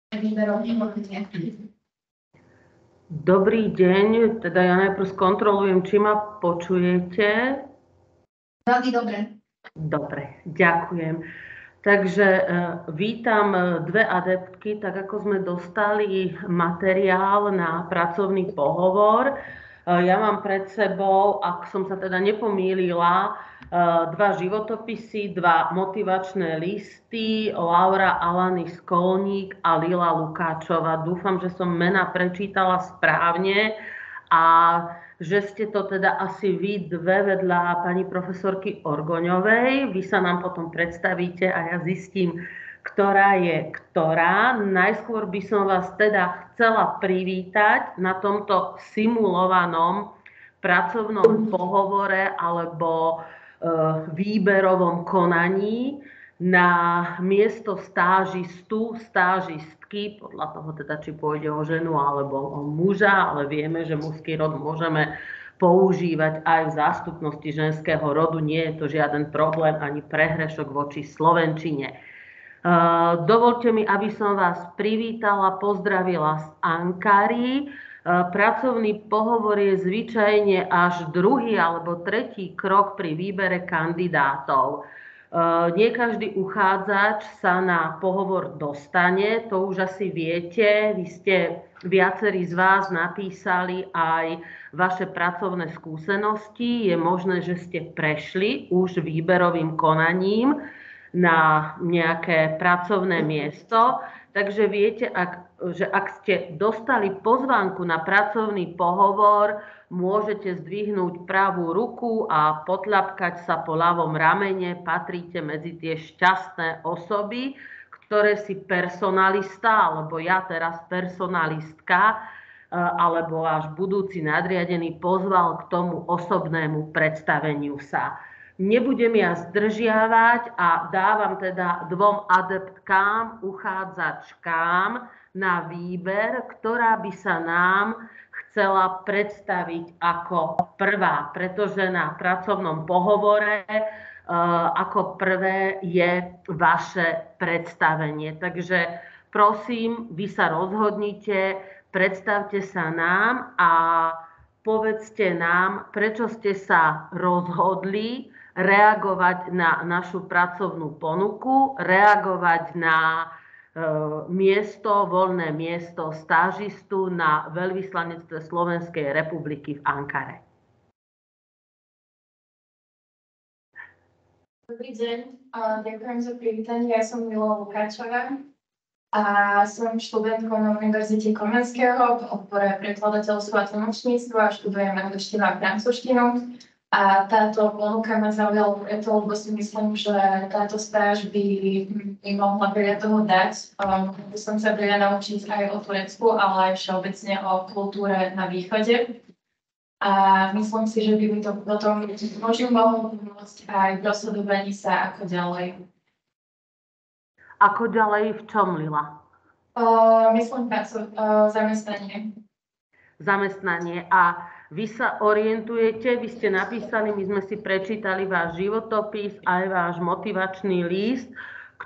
Dobrý deň, teda ja najprv skontrolujem, či ma počujete. Veľmi dobre. Dobre, ďakujem. Takže vítam dve adeptky, tak ako sme dostali materiál na pracovný pohovor. Ja mám pred sebou, ak som sa teda nepomýlila, dva životopisy, dva motivačné listy, Laura Alany Skolník a Lila Lukáčová. Dúfam, že som mená prečítala správne a že ste to teda asi vy dve vedľa pani profesorky Orgoňovej. Vy sa nám potom predstavíte a ja zistím, ktorá je ktorá. Najskôr by som vás teda chcela privítať na tomto simulovanom pracovnom pohovore alebo výberovom konaní na miesto stážistu, stážistky, podľa toho teda, či pôjde o ženu alebo o muža, ale vieme, že mužský rod môžeme používať aj v zástupnosti ženského rodu. Nie je to žiaden problém ani prehrešok voči slovenčine. Dovolte mi, aby som vás privítala, pozdravila z Ankary. Pracovný pohovor je zvyčajne až druhý alebo tretí krok pri výbere kandidátov. Nie každý uchádzač sa na pohovor dostane, to už asi viete. Vy ste viacerí z vás napísali aj vaše pracovné skúsenosti. Je možné, že ste prešli už výberovým konaním na nejaké pracovné miesto. Takže viete, že ak ste dostali pozvánku na pracovný pohovor, môžete zdvihnúť pravú ruku a potľapkať sa po ľavom ramene. Patríte medzi tie šťastné osoby, ktoré si personalista, alebo ja teraz personalistka, alebo váš budúci nadriadený pozval k tomu osobnému predstaveniu sa. Nebudem ja zdržiavať a dávam teda dvom adeptkám, uchádzačkám na výber, ktorá by sa nám chcela predstaviť ako prvá, pretože na pracovnom pohovore ako prvé je vaše predstavenie. Takže prosím, vy sa rozhodnite, predstavte sa nám a povedzte nám, prečo ste sa rozhodli reagovať na našu pracovnú ponuku, reagovať na voľné miesto stážistu na veľvyslanectve Slovenskej republiky v Ankare. Dobrý deň, ďakujem za privítanie. Ja som Lila Lukáčová a som študentkou na Univerzite Komenského v odbore prekladateľstvo a tlmočníctvo a študujem angličtinu a francúzštinu. A táto ponuka ma zaujala preto, lebo si myslím, že táto stáž by mi mohla veľa toho dať. By som sa veľa naučiť aj o Turecku, ale aj všeobecne o kultúre na východe. A myslím si, že by mi to potom možno mohlo pomôcť aj v rozhodovaní sa ako ďalej. Ako ďalej v čom, Lila? Myslím zamestnanie. Zamestnanie. A vy sa orientujete, vy ste napísali, my sme si prečítali váš životopis, aj váš motivačný list,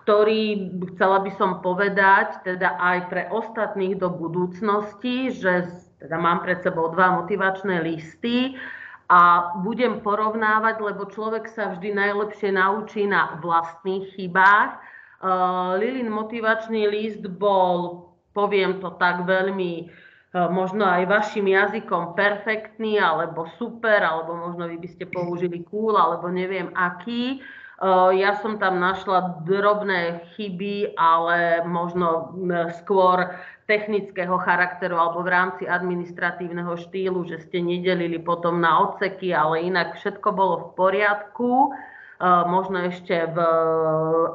ktorý, chcela by som povedať, teda aj pre ostatných do budúcnosti, že teda mám pred sebou dva motivačné listy a budem porovnávať, lebo človek sa vždy najlepšie naučí na vlastných chybách. Lilin motivačný list bol, poviem to tak veľmi, možno aj vašim jazykom perfektný, alebo super, alebo možno vy by ste použili cool, alebo neviem aký. Ja som tam našla drobné chyby, ale možno skôr technického charakteru alebo v rámci administratívneho štýlu, že ste nedelili potom na odseky, ale inak všetko bolo v poriadku. Možno ešte v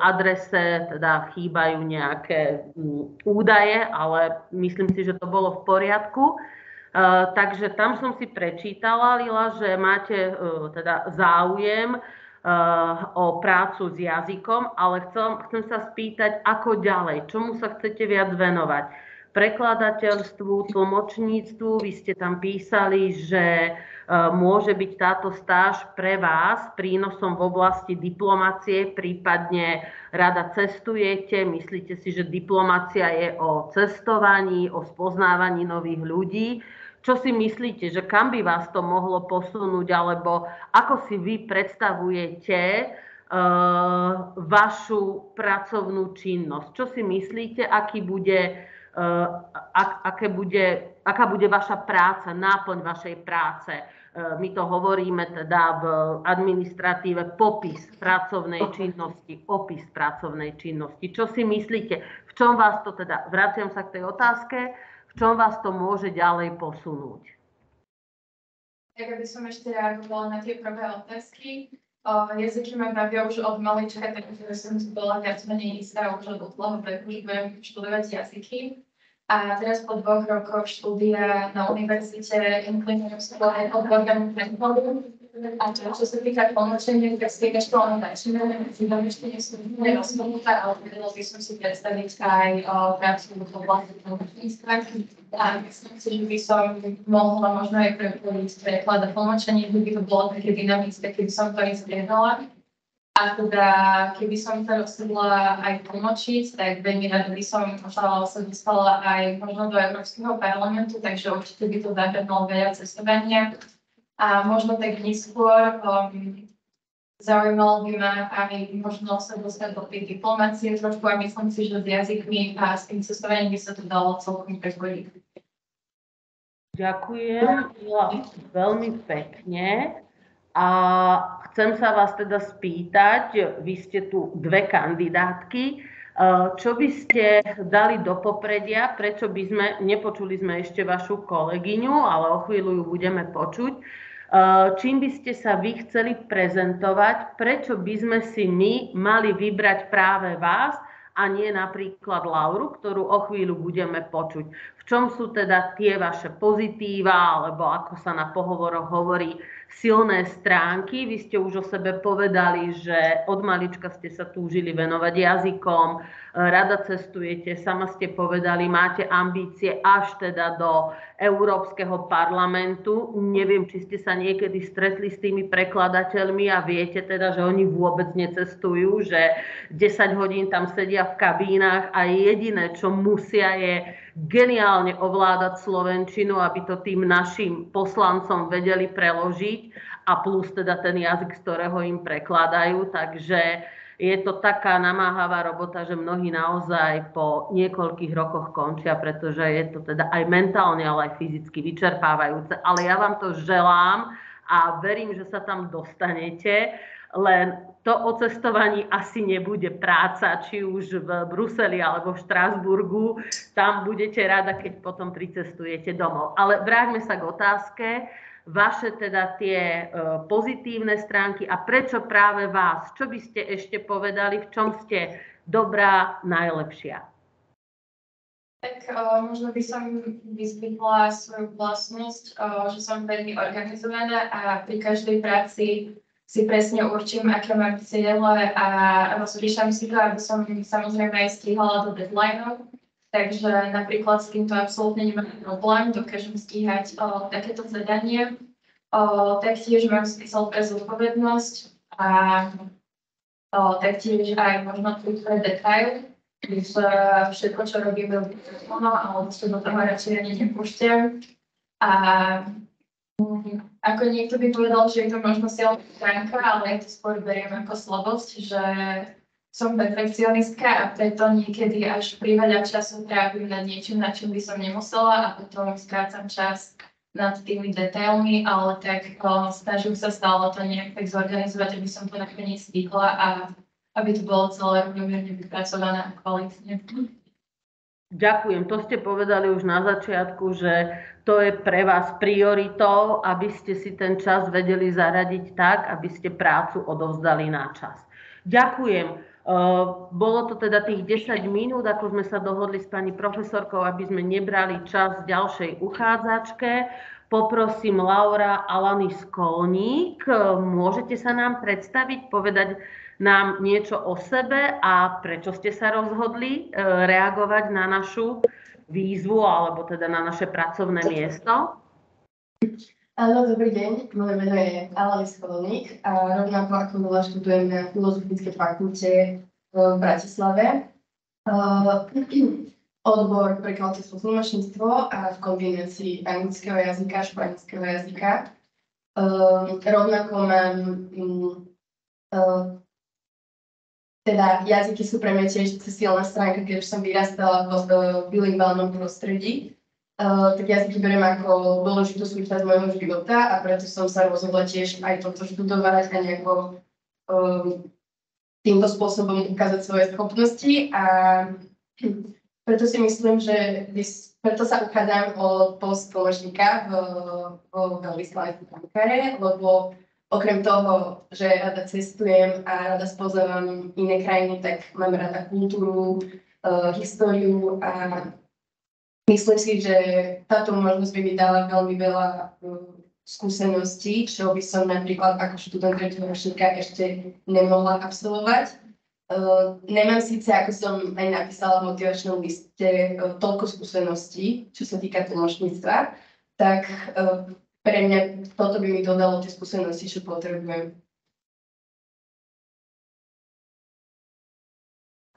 adrese teda chýbajú nejaké údaje, ale myslím si, že to bolo v poriadku. Takže tam som si prečítala, Lila, že máte teda záujem o prácu s jazykom, ale chcem sa spýtať, ako ďalej, čomu sa chcete viac venovať. prekladateľstvu, tlmočníctvu. Vy ste tam písali, že môže byť táto stáž pre vás prínosom v oblasti diplomacie, prípadne rada cestujete, myslíte si, že diplomacia je o cestovaní, o spoznávaní nových ľudí. Čo si myslíte, že kam by vás to mohlo posunúť, alebo ako si vy predstavujete vašu pracovnú činnosť? Čo si myslíte, aká bude vaša práca, náplň vašej práce? My to hovoríme teda v administratíve popis pracovnej činnosti, opis pracovnej činnosti. Čo si myslíte? V čom vás to teda, vraciam sa k tej otázke, v čom vás to môže ďalej posunúť? Tak aby som ešte reagovala na tie prvé otázky. Jazyky ma bavia už od malička, takže som si bola viac menej istá už od útleho veku, že budem študovať jazyky. A teraz po 2 rokoch štúdia na univerzite inklinujem sa aj odbornému prekladu. A čo sa týka tlmočenia, tak si ešte len začíname, ešte nie som nerozhodnutá, ale vedela by som si predstaviť aj prácu v oblasti tlmočníctva. A myslím si, že by som mohla možno aj preklad a tlmočenie, by to bolo také dynamické, keby som to izbiehala. A teda, keby som sa rozhodla aj tlmočiť, tak veľmi rada by som sa dostala aj možno do Európskeho parlamentu, takže určite by to zahrnulo veľa cestovania. A možno tak neskôr zaujímalo by ma aj možno sa dostať do tej diplomácie trošku a myslím si, že s jazykmi a s tým cestovaním by sa to dalo celkom prepojiť. Ďakujem veľmi pekne. A chcem sa vás teda spýtať, vy ste tu 2 kandidátky, čo by ste dali do popredia, prečo by sme, nepočuli sme ešte vašu kolegyňu, ale o chvíľu ju budeme počuť, čím by ste sa vy chceli prezentovať, prečo by sme si my mali vybrať práve vás a nie napríklad Lauru, ktorú o chvíľu budeme počuť. V čom sú teda tie vaše pozitíva, alebo ako sa na pohovoroch hovorí, silné stránky? Vy ste už o sebe povedali, že od malička ste sa túžili venovať jazykom, rada cestujete, sama ste povedali, máte ambície až teda do Európskeho parlamentu. Neviem, či ste sa niekedy stretli s tými prekladateľmi a viete teda, že oni vôbec necestujú, že 10 hodín tam sedia v kabínach a jediné, čo musia, je geniálne ovládať slovenčinu, aby to tým našim poslancom vedeli preložiť a plus teda ten jazyk, z ktorého im prekladajú. Takže je to taká namáhavá robota, že mnohí naozaj po niekoľkých rokoch končia, pretože je to teda aj mentálne, ale aj fyzicky vyčerpávajúce. Ale ja vám to želám a verím, že sa tam dostanete. Len to o cestovaní asi nebude práca, či už v Bruseli alebo v Štrasburgu. Tam budete rada, keď potom pricestujete domov. Ale vráťme sa k otázke. Vaše teda tie pozitívne stránky a prečo práve vás? Čo by ste ešte povedali, v čom ste dobrá, najlepšia? Tak možno by som vyzdvihla svoju vlastnosť, že som veľmi organizovaná a pri každej práci si presne určím, aké mám ciele a rozpíšam si to, aby som samozrejme aj stíhala do deadlineov. Takže napríklad s týmto absolútne nemám problém, dokážem stíhať takéto zadanie. Taktiež mám zmysel pre zodpovednosť a taktiež aj možno pre detail, když všetko, čo robím, robím alebo sa do toho radšej ani nepúšťam. A ako niekto by povedal, že je to možno silná stránka, ale ja to skôr beriem ako slabosť, že som perfekcionistka a preto niekedy až priveľa času trávim nad niečím, na čom by som nemusela a potom strácam čas nad tými detailmi, ale tak snažím sa stále to nejak tak zorganizovať, aby som to nakoniec stihla a aby to bolo celé rovnomerne vypracované a kvalitne. Ďakujem. To ste povedali už na začiatku, že to je pre vás prioritou, aby ste si ten čas vedeli zaradiť tak, aby ste prácu odovzdali na čas. Ďakujem. Bolo to teda tých 10 minút, ako sme sa dohodli s pani profesorkou, aby sme nebrali čas ďalšej uchádzačke. Poprosím Laura Alany Skolník. Môžete sa nám predstaviť, povedať nám niečo o sebe a prečo ste sa rozhodli reagovať na našu výzvu alebo teda na naše pracovné miesto. Áno, dobrý deň. Moje meno je Alena Skolník a rovnako ako Mila študujem na Filozofickej fakulte v Bratislave. Odbor prekladateľstvo tlmočníctvo a v kombinácii anglického jazyka a španielského jazyka. Rovnako mám teda jazyky sú pre mňa tiež silná stránka, keď už som vyrastala v bilingválnom prostredí. Tak jazyky beriem ako dôležitú súčasť môjho života a preto som sa rozhodla tiež aj toto študovať a nejako týmto spôsobom ukázať svoje schopnosti a preto si myslím, že preto sa uchádzam o post tlmočníka vo veľvyslaneckej Ankare, lebo okrem toho, že rada cestujem a rada spoznávam iné krajiny, tak mám rada kultúru, históriu a myslím si, že táto možnosť by mi dala veľmi veľa skúseností, čo by som napríklad ako študent tretieho ročníka ešte nemohla absolvovať. Nemám síce, ako som aj napísala v motivačnom liste, toľko skúseností, čo sa týka tlmočníctva, tak pre mňa toto by mi dodalo tie skúsenosti, čo potrebujem.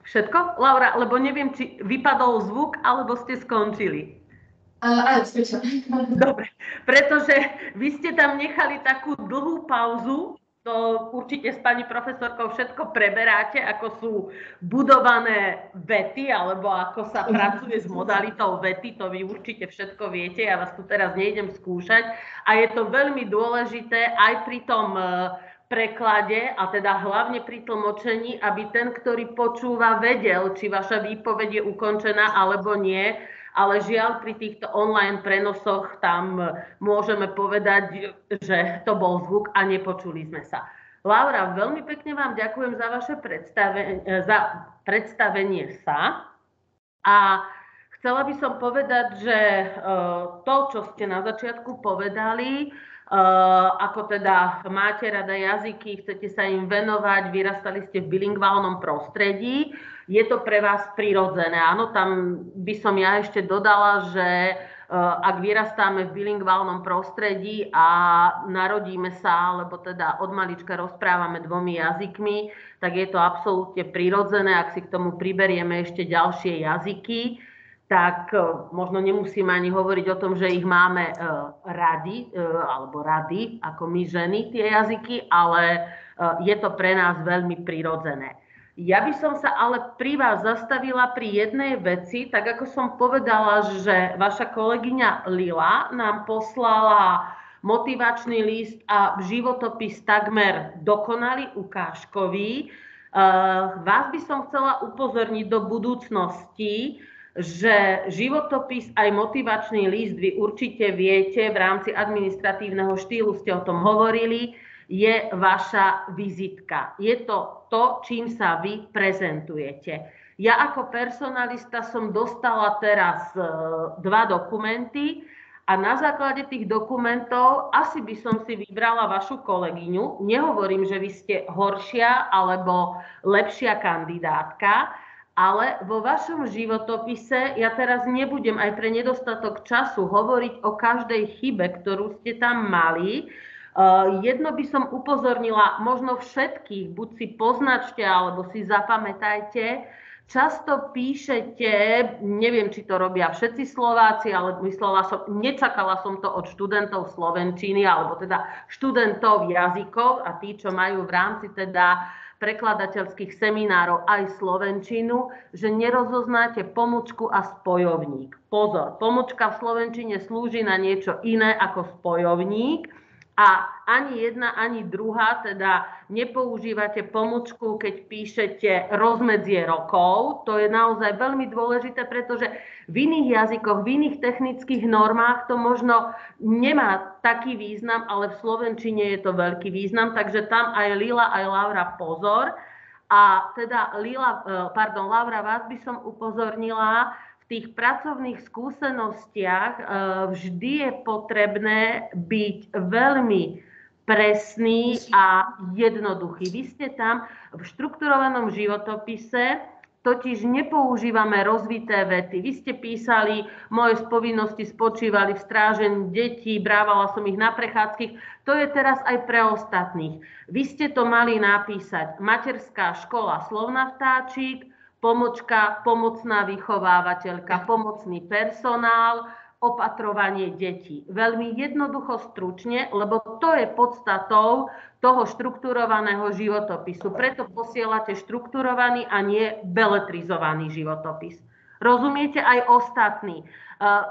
Všetko? Laura, lebo neviem, či vypadol zvuk, alebo ste skončili. Áno, skončila. Dobre, pretože vy ste tam nechali takú dlhú pauzu, to určite s pani profesorkou všetko preberáte, ako sú budované vety, alebo ako sa pracuje s modalitou vety, to vy určite všetko viete, ja vás tu teraz nejdem skúšať. A je to veľmi dôležité aj pri tom preklade, a teda hlavne pri tlmočení, aby ten, ktorý počúva, vedel, či vaša výpoveď je ukončená alebo nie. Ale žiaľ, pri týchto online prenosoch tam môžeme povedať, že to bol zvuk a nepočuli sme sa. Laura, veľmi pekne vám ďakujem za vaše predstavenie sa. A chcela by som povedať, že to, čo ste na začiatku povedali, ako teda máte rada jazyky, chcete sa im venovať, vyrastali ste v bilingválnom prostredí, je to pre vás prirodzené. Áno, tam by som ja ešte dodala, že ak vyrastáme v bilingválnom prostredí a narodíme sa, alebo teda od malička rozprávame dvomi jazykmi, tak je to absolútne prirodzené. Ak si k tomu priberieme ešte ďalšie jazyky, tak možno nemusíme ani hovoriť o tom, že ich máme radi, alebo rady, ako my ženy, tie jazyky, ale je to pre nás veľmi prirodzené. Ja by som sa ale pri vás zastavila pri jednej veci, tak ako som povedala, že vaša kolegyňa Lila nám poslala motivačný list a životopis takmer dokonalý, ukážkový. Vás by som chcela upozorniť do budúcnosti, že životopis aj motivačný list, vy určite viete, v rámci administratívneho štýlu ste o tom hovorili, je vaša vizitka. Je to to, čím sa vy prezentujete. Ja ako personalista som dostala teraz 2 dokumenty a na základe tých dokumentov asi by som si vybrala vašu kolegyňu. Nehovorím, že vy ste horšia alebo lepšia kandidátka, ale vo vašom životopise, ja teraz nebudem aj pre nedostatok času hovoriť o každej chybe, ktorú ste tam mali. Jedno by som upozornila, možno všetkých, buď si poznačte, alebo si zapamätajte, často píšete, neviem, či to robia všetci Slováci, ale nečakala som to od študentov slovenčiny, alebo teda študentov jazykov a tí, čo majú v rámci teda prekladateľských seminárov aj slovenčinu, že nerozoznáte pomočku a spojovník. Pozor, pomočka v slovenčine slúži na niečo iné ako spojovník a ani jedna, ani druhá, teda nepoužívate pomočku, keď píšete rozmedzie rokov. To je naozaj veľmi dôležité, pretože v iných jazykoch, v iných technických normách to možno nemá taký význam, ale v slovenčine je to veľký význam, takže tam aj Lila, aj Laura pozor. A teda Laura, vás by som upozornila, v tých pracovných skúsenostiach vždy je potrebné byť veľmi presný a jednoduchý. Vy ste tam v štrukturovanom životopise totiž nepoužívame rozvité vety. Vy ste písali, moje povinnosti spočívali v strážení detí, brávala som ich na prechádzky. To je teraz aj pre ostatných. Vy ste to mali napísať: materská škola Slovna Vtáčik, pomočka, pomocná vychovávateľka, pomocný personál, opatrovanie detí. Veľmi jednoducho, stručne, lebo to je podstatou toho štrukturovaného životopisu. Preto posielate štrukturovaný a nie beletrizovaný životopis. Rozumiete aj ostatní.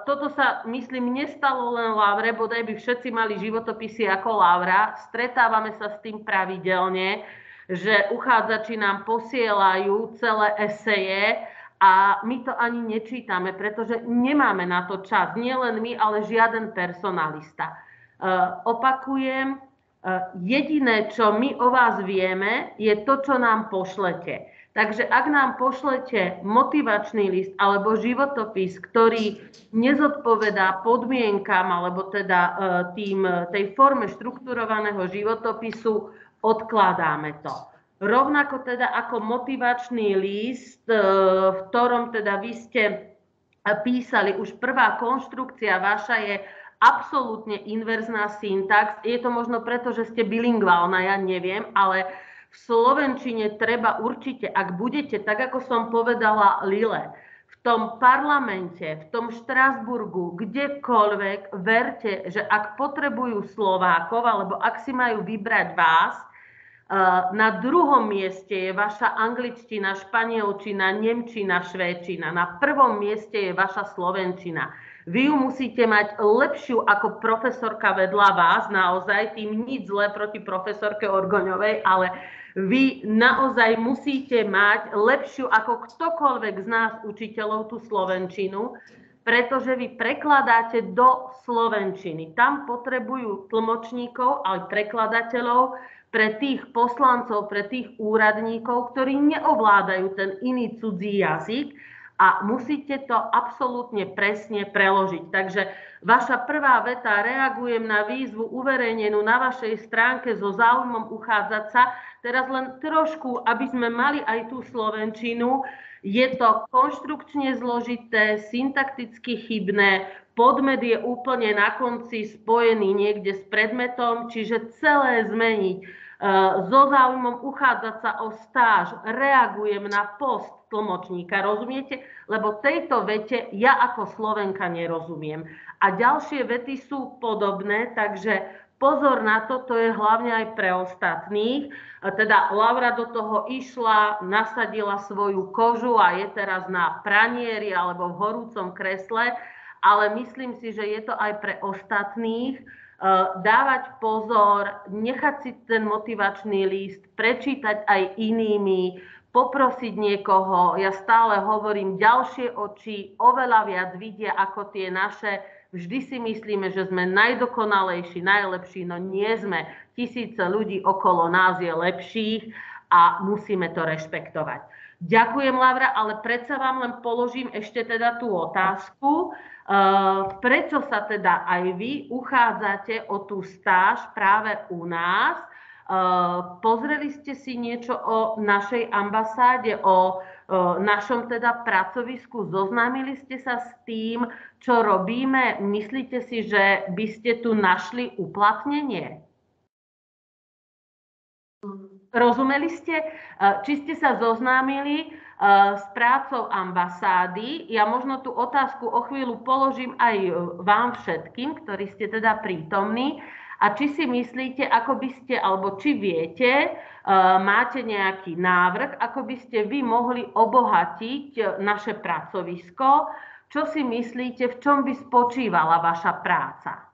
Toto sa, myslím, nestalo len Laure, bodaj by všetci mali životopisy ako Laura. Stretávame sa s tým pravidelne, že uchádzači nám posielajú celé eseje a my to ani nečítame, pretože nemáme na to čas. Nie len my, ale žiaden personalista. Opakujem, jediné, čo my o vás vieme, je to, čo nám pošlete. Takže ak nám pošlete motivačný list alebo životopis, ktorý nezodpovedá podmienkam alebo teda tej forme štrukturovaného životopisu, odkladáme to. Rovnako teda ako motivačný list, v ktorom teda vy ste písali, už prvá konštrukcia vaša je absolútne inverzná syntax. Je to možno preto, že ste bilingválna, ja neviem, ale v slovenčine treba určite, ak budete, tak ako som povedala Lile, v tom parlamente, v tom Štrasburgu, kdekoľvek, verte, že ak potrebujú Slovákov, alebo ak si majú vybrať vás, na druhom mieste je vaša angličtina, španielčina, nemčina, švédčina. Na prvom mieste je vaša slovenčina. Vy ju musíte mať lepšiu ako profesorka vedľa vás, naozaj, tým nič zlé proti profesorke Orgoňovej, ale vy naozaj musíte mať lepšiu ako ktokoľvek z nás učiteľov tú slovenčinu, pretože vy prekladáte do slovenčiny. Tam potrebujú tlmočníkov, aj prekladateľov, pre tých poslancov, pre tých úradníkov, ktorí neovládajú ten iný cudzí jazyk a musíte to absolútne presne preložiť. Takže vaša prvá veta: reagujem na výzvu uverejnenú na vašej stránke so záujmom uchádzať sa. Teraz len trošku, aby sme mali aj tú slovenčinu. Je to konštrukčne zložité, syntakticky chybné, podmet je úplne na konci spojený niekde s predmetom, čiže celé zmeniť. So záujmom uchádzať sa o stáž, reagujem na post tlmočníka, rozumiete? Lebo tejto vete ja ako Slovenka nerozumiem. A ďalšie vety sú podobné, takže pozor na to, to je hlavne aj pre ostatných. Teda Laura do toho išla, nasadila svoju kožu a je teraz na pranieri alebo v horúcom kresle, ale myslím si, že je to aj pre ostatných. Dávať pozor, nechať si ten motivačný list, prečítať aj inými, poprosiť niekoho. Ja stále hovorím, ďalšie oči oveľa viac vidia ako tie naše. Vždy si myslíme, že sme najdokonalejší, najlepší, no nie sme. Tisíce ľudí okolo nás je lepších a musíme to rešpektovať. Ďakujem, Laura, ale predsa vám len položím ešte teda tú otázku. Prečo sa teda aj vy uchádzate o tú stáž práve u nás? Pozreli ste si niečo o našej ambasáde, o našom teda pracovisku? Zoznámili ste sa s tým, čo robíme? Myslíte si, že by ste tu našli uplatnenie? Rozumeli ste? Či ste sa zoznámili s prácou ambasády? Ja možno tú otázku o chvíľu položím aj vám všetkým, ktorí ste teda prítomní. A či si myslíte, ako by ste, alebo či viete, máte nejaký návrh, ako by ste vy mohli obohatiť naše pracovisko? Čo si myslíte, v čom by spočívala vaša práca?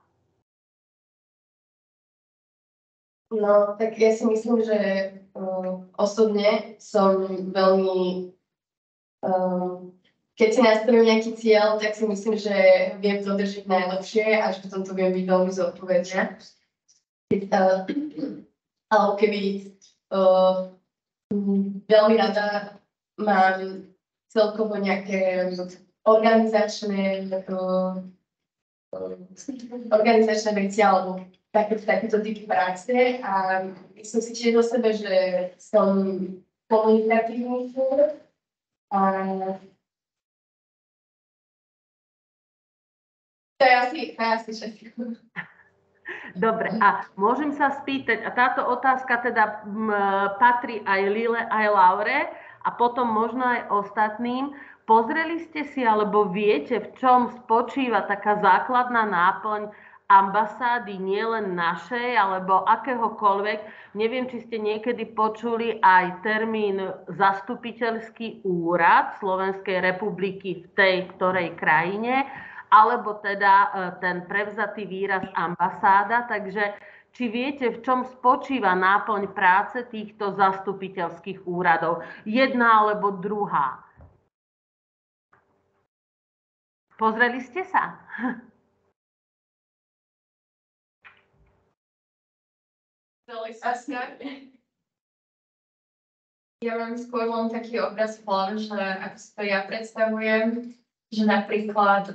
No, tak ja si myslím, že osobne som veľmi, keď si nastavím nejaký cieľ, tak si myslím, že viem dodržiť najlepšie a že potom to viem byť veľmi zodpovedná. Ale keby veľmi rada mám celkovo nejaké organizačné veci alebo takéto typy práce a myslím si tiež o sebe, že som komunikatívny tvor A to je asi všetko. Dobre, a môžem sa spýtať, a táto otázka teda patrí aj Lile, aj Laure, a potom možno aj ostatným. Pozreli ste si, alebo viete, v čom spočíva taká základná náplň ambasády, nielen našej, alebo akéhokoľvek? Neviem, či ste niekedy počuli aj termín zastupiteľský úrad Slovenskej republiky v tej ktorej krajine, alebo teda ten prevzatý výraz ambasáda. Takže či viete, v čom spočíva náplň práce týchto zastupiteľských úradov? Jedna alebo druhá? Pozreli ste sa? Ja mám skôr len taký obraz v hlave, že ako si to ja predstavujem, že napríklad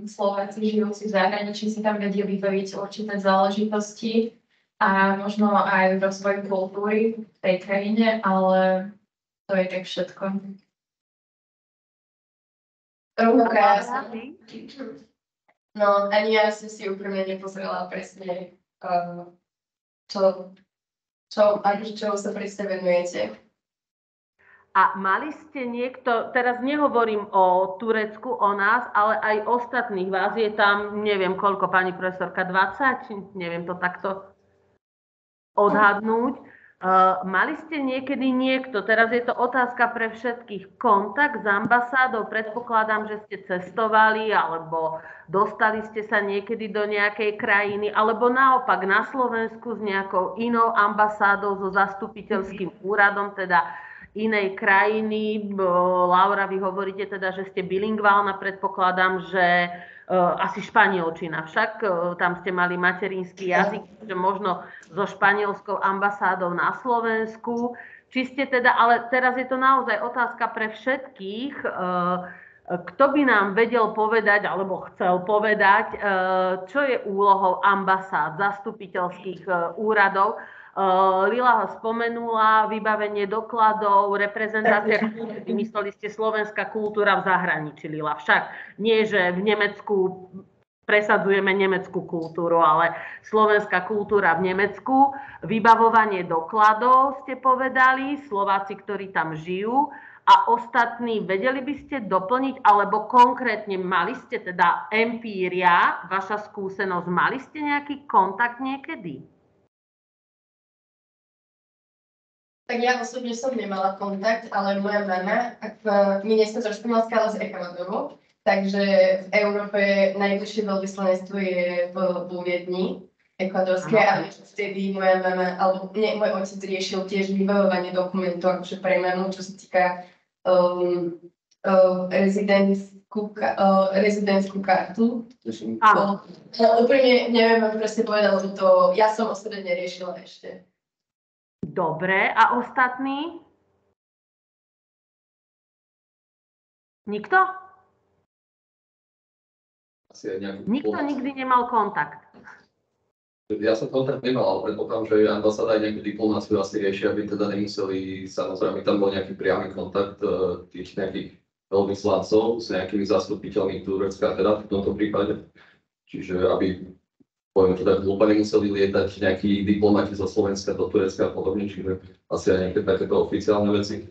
Slováci žijúci v zahraničí si tam vedia vybaviť určité záležitosti a možno aj rozvoj kultúry v tej krajine, ale to je tak všetko. No, ani ja som si úprimne nepozrela presne, čoho sa presne venujete. A mali ste niekto, teraz nehovorím o Turecku, o nás, ale aj ostatných vás je tam, neviem koľko, pani profesorka, 20? Neviem to takto odhadnúť. Mali ste niekedy niekto, teraz je to otázka pre všetkých, kontakt s ambasádou? Predpokladám, že ste cestovali, alebo dostali ste sa niekedy do nejakej krajiny, alebo naopak na Slovensku s nejakou inou ambasádou, so zastupiteľským úradom, teda inej krajiny. Laura, vy hovoríte teda, že ste bilingválna, predpokladám, že asi španielčina, však tam ste mali materinský jazyk, že možno so španielskou ambasádou na Slovensku. Či ste teda, ale teraz je to naozaj otázka pre všetkých, kto by nám vedel povedať, alebo chcel povedať, čo je úlohou ambasád, zastupiteľských úradov. Lila ho spomenula, vybavenie dokladov, reprezentácia kultúry. Mysleli ste slovenská kultúra v zahraničí, Lila. Však nie, že v Nemecku presadzujeme nemeckú kultúru, ale slovenská kultúra v Nemecku. Vybavovanie dokladov ste povedali, Slováci, ktorí tam žijú. A ostatní, vedeli by ste doplniť, alebo konkrétne mali ste teda empíria, vaša skúsenosť, mali ste nejaký kontakt niekedy? Tak ja osobne som nemala kontakt, ale moja mama, my nie sme zo Španielska, ale z Ekvádoru, takže v Európe najbližšie veľvyslanectvo je vo Viedni, ekvádorské, a vtedy moja mama, alebo nie, môj otec riešil tiež vybavovanie dokumentov, akože pre mamu, čo sa týka rezidentskú kartu. Úprimne neviem, ako presne povedala, lebo to ja som osobne neriešila ešte. Dobre, a ostatní? Nikto? Nikto nikdy nemal kontakt. Ja som kontakt nemal, ale predpokladám, že ambasáda aj nejakú diplomáciu asi riešia, aby teda nemuseli, samozrejme, tam bol nejaký priamy kontakt tých nejakých veľvyslancov s nejakými zastupiteľmi Turecka, teda v tomto prípade. Čiže aby, poviem to tak, úplne nemuseli lietať nejakí diplomati zo Slovenska do Turecka a podobne, čiže asi aj nejaké takéto oficiálne veci.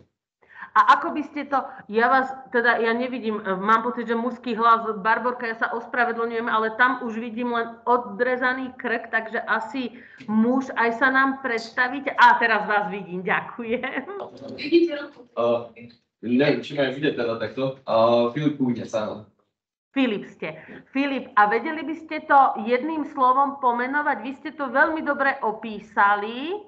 A ako by ste to, ja nevidím, mám pocit, že mužský hlas, Barborka, ja sa ospravedlňujem, ale tam už vidím len odrezaný krk, takže asi muž, aj sa nám predstavíte. A teraz vás vidím, ďakujem. Neviem, či majú vidieť teda takto. Filip Kúňa, áno. Filip ste. Filip, a vedeli by ste to jedným slovom pomenovať? Vy ste to veľmi dobre opísali.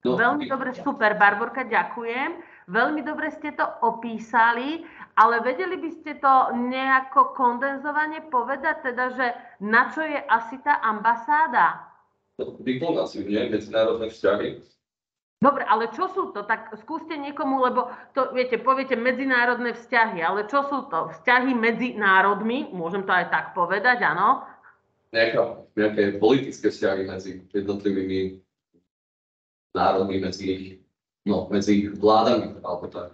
Veľmi dobre, super, Barborka, ďakujem. Veľmi dobre ste to opísali, ale vedeli by ste to nejako kondenzovane povedať, teda, že na čo je asi tá ambasáda? Diplomáciu, nie? Medzinárodné vzťahy. Dobre, ale čo sú to? Tak skúste niekomu, lebo to, viete, poviete medzinárodné vzťahy, ale čo sú to? Vzťahy medzi národmi, môžem to aj tak povedať, áno? Nejaké politické vzťahy medzi jednotlivými národmi, medzi ich vládami, alebo tak.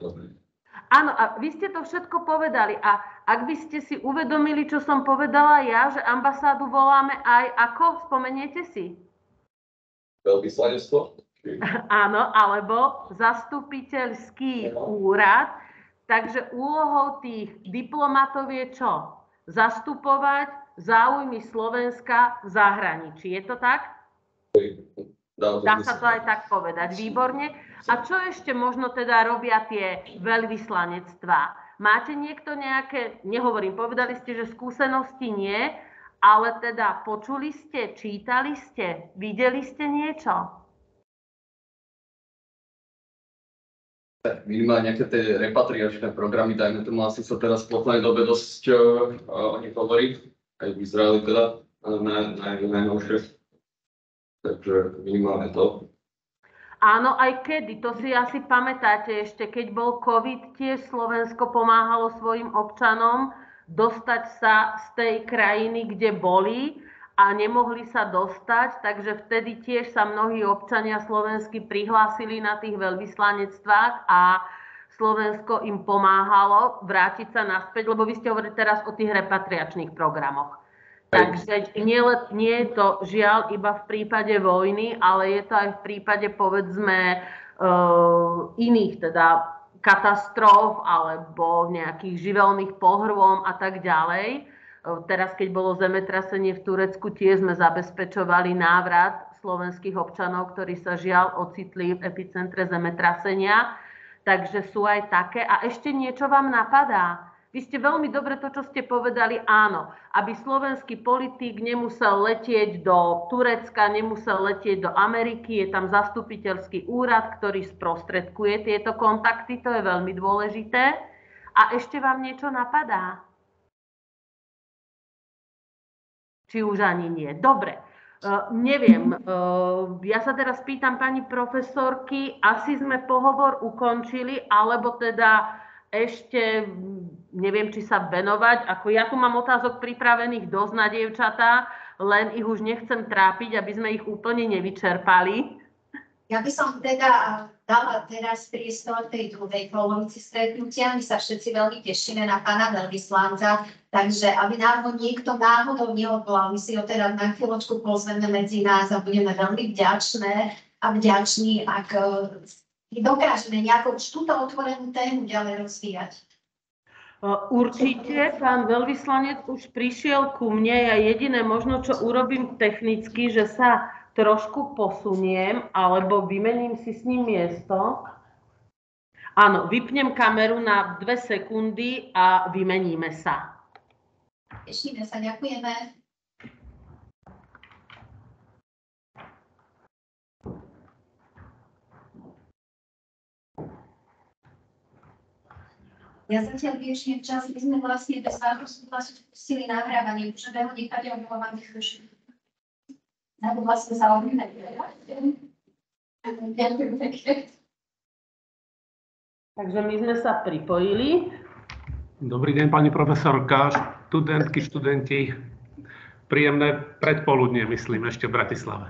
Áno, a vy ste to všetko povedali. A ak by ste si uvedomili, čo som povedala ja, že ambasádu voláme aj ako, spomeniete si? Veľvyslanectvo? Áno, alebo zastupiteľský úrad. Takže úlohou tých diplomatov je čo? Zastupovať záujmy Slovenska v zahraničí. Je to tak? Dá sa to aj tak povedať. Výborne. A čo ešte možno teda robia tie veľvyslanectvá? Máte niekto nejaké, nehovorím, povedali ste, že skúsenosti nie, ale teda počuli ste, čítali ste, videli ste niečo? Minimálne nejaké tie repatriačné programy, dajme tomu, asi sa teraz v poslednej dobe dosť o nich hovorí, aj v Izraeli teda, najnovšie. Takže minimálne to. Áno, aj kedy, to si asi pamätáte ešte, keď bol COVID, tiež Slovensko pomáhalo svojim občanom dostať sa z tej krajiny, kde boli a nemohli sa dostať, takže vtedy tiež sa mnohí občania slovenskí prihlásili na tých veľvyslanectvách a Slovensko im pomáhalo vrátiť sa naspäť, lebo vy ste hovorili teraz o tých repatriačných programoch. Takže nie je to žiaľ iba v prípade vojny, ale je to aj v prípade, povedzme, iných teda katastrof alebo nejakých živelných pohrôm a tak ďalej. Teraz, keď bolo zemetrasenie v Turecku, tiež sme zabezpečovali návrat slovenských občanov, ktorí sa žiaľ ocitli v epicentre zemetrasenia. Takže sú aj také. A ešte niečo vám napadá? Vy ste veľmi dobre to, čo ste povedali, áno, aby slovenský politik nemusel letieť do Turecka, nemusel letieť do Ameriky, je tam zastupiteľský úrad, ktorý sprostredkuje tieto kontakty, to je veľmi dôležité. A ešte vám niečo napadá? Či už ani nie? Dobre, neviem, ja sa teraz pýtam pani profesorky, asi sme pohovor ukončili, alebo teda ešte neviem, či sa venovať, ako ja tu mám otázok pripravených dosť na dievčatá, len ich už nechcem trápiť, aby sme ich úplne nevyčerpali. Ja by som teda dala teraz priestor tej druhej polovici stretnutia. My sa všetci veľmi tešíme na pána veľvyslanca, takže aby nám ho niekto náhodou neodvolal, my si ho teda na chvíľočku pozveme medzi nás a budeme veľmi vďačné a vďační, ak dokážeme nejakú túto otvorenú tému ďalej rozvíjať. Určite, pán veľvyslanec už prišiel ku mne, ja jediné možno, čo urobím technicky, že sa trošku posuniem, alebo vymením si s ním miesto. Áno, vypnem kameru na 2 sekundy a vymeníme sa. Tešíme sa, ďakujeme. Ja zatiaľ viečne čas, my sme vlastne bez vášho súhlasu pustili nahrávanie, môžeme ho nechať a vám vychrušiť. Na to vlastne sa odmývať. Ďakujem pekne. Takže my sme sa pripojili. Dobrý deň, pani profesorka, študentky, študenti. Príjemné predpoludnie, myslím, ešte v Bratislave.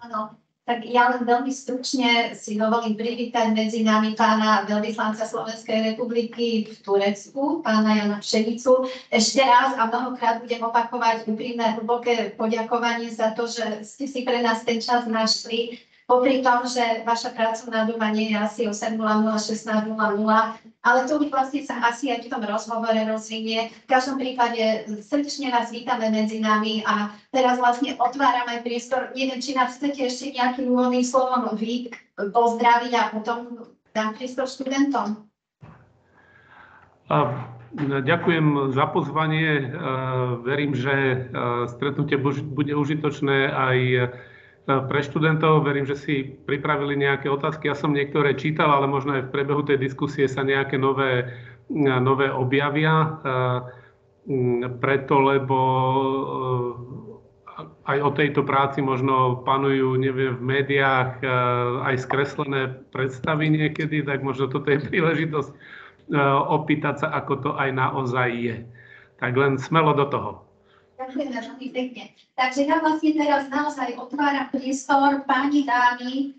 Áno. Tak ja len veľmi stručne si dovolím privítať medzi nami pána veľvyslanca Slovenskej republiky v Turecku, pána Jana Pšenicu. Ešte raz a mnohokrát budem opakovať úprimné hlboké poďakovanie za to, že ste si pre nás ten čas našli. Popri tom, že vaša pracovná doba nie je asi 8:00, 16:00, ale to vlastne sa asi aj v tom rozhovore rozvinie. V každom prípade srdečne vás vítame medzi nami a teraz vlastne otváram aj priestor. Neviem, či nás chcete ešte nejakým úvodným slovom vy pozdraviť a potom dám priestor študentom. Ďakujem za pozvanie. Verím, že stretnutie bude užitočné aj pre študentov. Verím, že si pripravili nejaké otázky. Ja som niektoré čítal, ale možno aj v priebehu tej diskusie sa nejaké nové objavia. Preto, lebo aj o tejto práci možno panujú, neviem, v médiách aj skreslené predstavy niekedy, tak možno toto je príležitosť opýtať sa, ako to aj naozaj je. Tak len smelo do toho. Ďakujem veľmi pekne. Takže ja vlastne teraz naozaj otváram priestor, páni, dámy,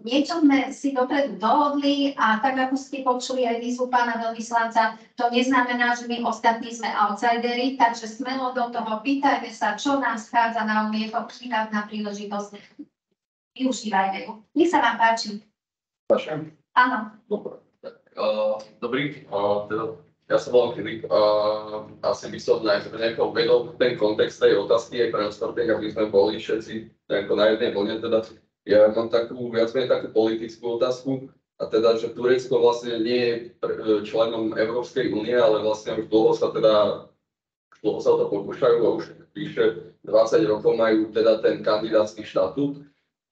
Niečo sme si dopredu dohodli a tak, ako ste počuli aj výzvu pána veľvyslanca, to neznamená, že my ostatní sme outsideri, takže smelo do toho pýtajme sa, čo nám schádza na umie, používať na príležitosť. Využívajme ju. Nech sa vám páči. Začnem? Áno. Dobre. Dobrý. Teda ja som volal Filip. Asi by som nejako vedol ten kontext tej otázky aj pre ostatných, aby sme boli všetci na jednej vlne. Teda ja mám viac menej takú politickú otázku, a teda, že Turecko vlastne nie je členom Európskej únie, ale vlastne už dlho sa to pokúšajú a už vyše 20 rokov majú teda ten kandidátsky štatút.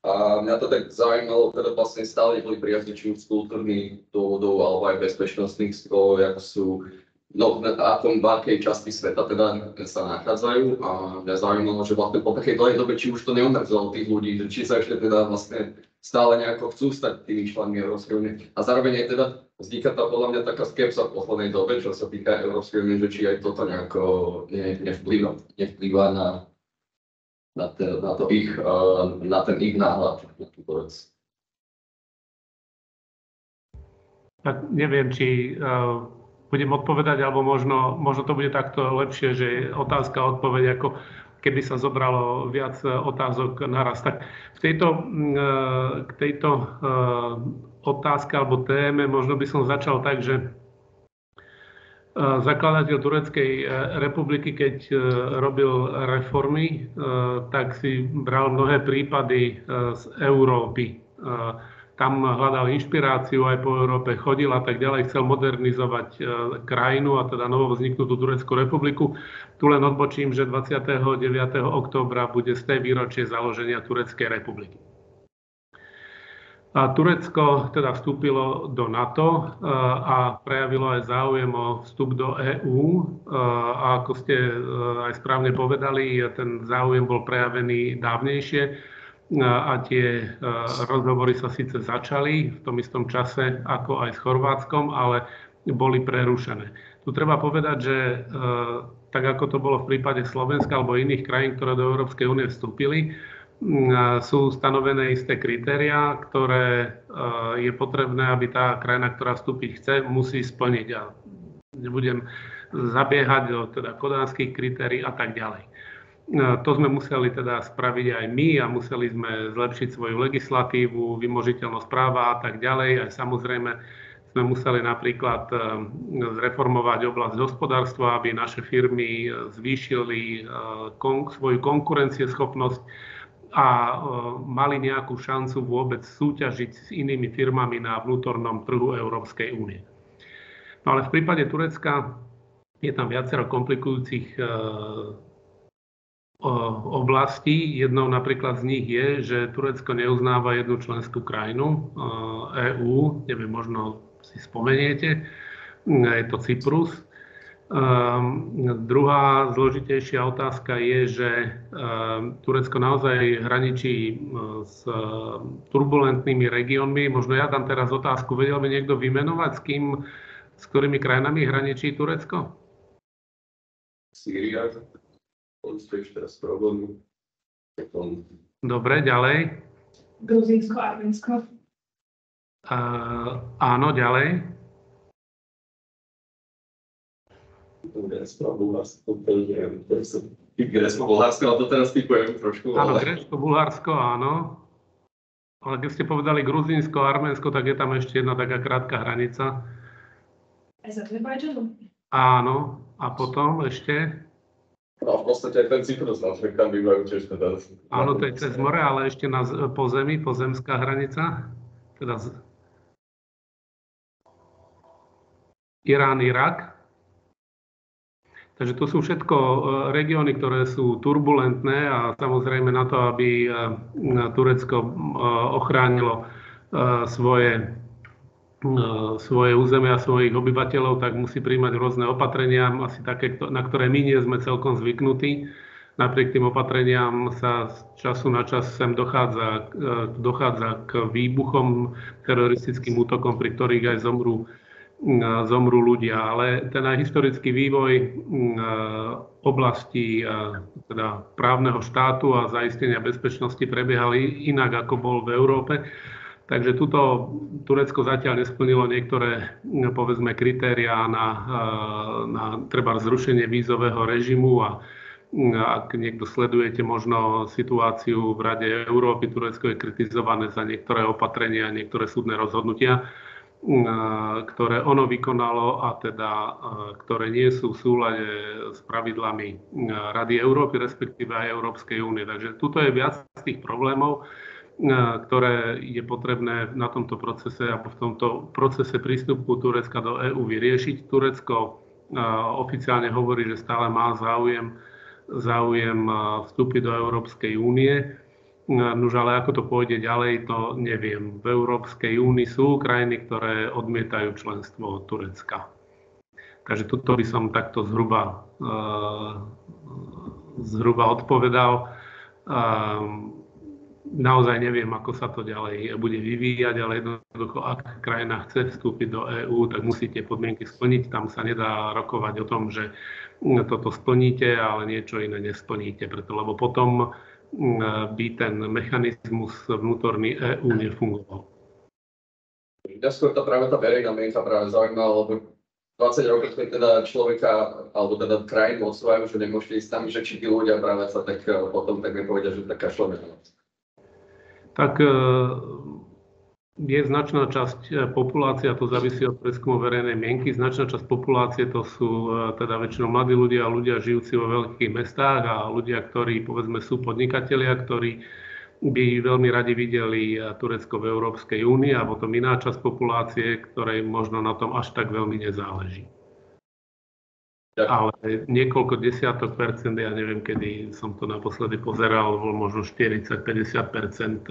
A mňa to tak zaujímalo, teda vlastne stále boli prijazdi či už z kultúrnych dôvodov alebo aj bezpečnostných z toho, jak sú, v akej časti sveta teda sa nachádzajú. A mňa zaujímalo, že vlastne po takej dlhej dobe, či už to neomrzelo tých ľudí, že či sa ešte teda vlastne stále nejako chcú stať tými členmi Európskej únie. A zároveň aj teda vzniká tá podľa mňa taká skepsa v poslednej dobe, čo sa týka Európskej únie, že či aj toto nejako nevplýva na ten ich náhľad na túto vec. Tak neviem, či budem odpovedať, alebo možno to bude takto lepšie, že otázka a odpoveď, ako keby sa zobralo viac otázok naraz. Tak k tejto otázke alebo téme možno by som začal tak, že zakladateľ Tureckej republiky, keď robil reformy, tak si bral mnohé prípady z Európy. Tam hľadal inšpiráciu, aj po Európe chodil a tak ďalej, chcel modernizovať krajinu a teda novovzniknutú Tureckú republiku. Tu len odbočím, že 29. októbra bude 100. výročie založenia Tureckej republiky. A Turecko teda vstúpilo do NATO a prejavilo aj záujem o vstup do EÚ. A ako ste aj správne povedali, ten záujem bol prejavený dávnejšie a tie rozhovory sa síce začali v tom istom čase ako aj s Chorvátskom, ale boli prerušené. Tu treba povedať, že tak ako to bolo v prípade Slovenska alebo iných krajín, ktoré do Európskej únie vstúpili, sú stanovené isté kritériá, ktoré je potrebné, aby tá krajina, ktorá vstúpiť chce, musí splniť. A nebudem zabiehať do teda kodanských kritérií a tak ďalej. To sme museli teda spraviť aj my a museli sme zlepšiť svoju legislatívu, vymožiteľnosť práva a tak ďalej. Aj samozrejme sme museli napríklad zreformovať oblasť hospodárstva, aby naše firmy zvýšili svoju konkurencieschopnosť a mali nejakú šancu vôbec súťažiť s inými firmami na vnútornom trhu Európskej únie. No ale v prípade Turecka je tam viacero komplikujúcich oblastí. Jednou napríklad z nich je, že Turecko neuznáva jednu členskú krajinu EÚ, neviem, možno si spomeniete, je to Cyprus. Druhá zložitejšia otázka je, že Turecko naozaj hraničí s turbulentnými regiónmi. Možno ja dám teraz otázku, vedel by niekto vymenovať, s ktorými krajinami hraničí Turecko? Sýria, stojíš teraz problémy. Dobre, ďalej. Gruzínsko, Arménsko. Áno, ďalej. Grécko, Bulharsko, ale to teraz typujem trošku. Áno, Grécko, Bulharsko, áno. Ale keď ste povedali Gruzínsko, Arménsko, tak je tam ešte jedna taká krátka hranica. Azerbajdžanom. Áno, a potom ešte? No v podstate aj ten Cyprus, že tam bývajú tiež teda. Áno, to je cez more, ale ešte po zemi, pozemská hranica. Teda Irán, Irak. Takže to sú všetko regióny, ktoré sú turbulentné a samozrejme na to, aby Turecko ochránilo svoje územie a svojich obyvateľov, tak musí príjmať rôzne opatrenia, asi také, na ktoré my nie sme celkom zvyknutí. Napriek tým opatreniam sa z času na čas sem dochádza k výbuchom, teroristickým útokom, pri ktorých aj zomrú zomrú ľudia, ale ten aj historický vývoj oblasti teda právneho štátu a zaistenia bezpečnosti prebiehali inak, ako bol v Európe. Takže tuto Turecko zatiaľ nesplnilo niektoré, povedzme, kritériá na treba zrušenie vízového režimu a ak niekto sledujete možno situáciu v Rade Európy, Turecko je kritizované za niektoré opatrenia, niektoré súdne rozhodnutia, ktoré ono vykonalo a teda ktoré nie sú v súlade s pravidlami Rady Európy, respektíve aj Európskej únie. Takže tuto je viac tých problémov, ktoré je potrebné na tomto procese alebo v tomto procese prístupu Turecka do EÚ vyriešiť. Turecko oficiálne hovorí, že stále má záujem vstúpiť do Európskej únie. Nož ale ako to pôjde ďalej, to neviem. V Európskej únii sú krajiny, ktoré odmietajú členstvo Turecka. Takže tuto by som takto zhruba odpovedal. Naozaj neviem, ako sa to ďalej bude vyvíjať, ale jednoducho, ak krajina chce vstúpiť do EÚ, tak musí tie podmienky splniť. Tam sa nedá rokovať o tom, že toto splníte, ale niečo iné nesplníte, lebo potom by ten mechanizmus vnútorný EÚ nefungoval. Mňa skôr práve tá verejná mienka práve zaujímala, lebo 20 rokov sme teda človeka, alebo teda krajinu odsúvajú, že nemôžete ísť tam, že či tí ľudia práve sa tak potom tak mi povedia, že taká šlomena. Tak je značná časť populácie, a to závisí od prieskumu verejnej mienky, značná časť populácie to sú teda väčšinou mladí ľudia a ľudia žijúci vo veľkých mestách a ľudia, ktorí povedzme sú podnikatelia, ktorí by veľmi radi videli Turecko v Európskej únii, a potom iná časť populácie, ktorej možno na tom až tak veľmi nezáleží. Ale niekoľko desiatok percent, ja neviem, kedy som to naposledy pozeral, možno 40-50%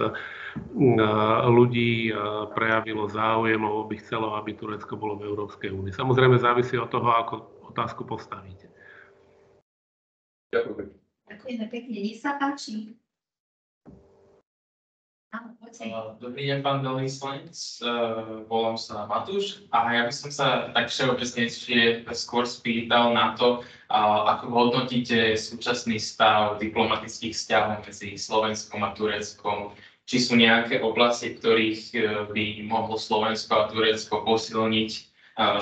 ľudí prejavilo záujem, alebo by chcelo, aby Turecko bolo v Európskej únii. Samozrejme závisí od toho, ako otázku postavíte. Ďakujem. Ďakujeme pekne, nech sa páči. Dobrý deň, pán veľvyslanec, volám sa Matúš a ja by som sa tak všeobecnejšie skôr spýtal na to, ako hodnotíte súčasný stav diplomatických vzťahov medzi Slovenskom a Tureckom. Či sú nejaké oblasti, v ktorých by mohlo Slovensko a Turecko posilniť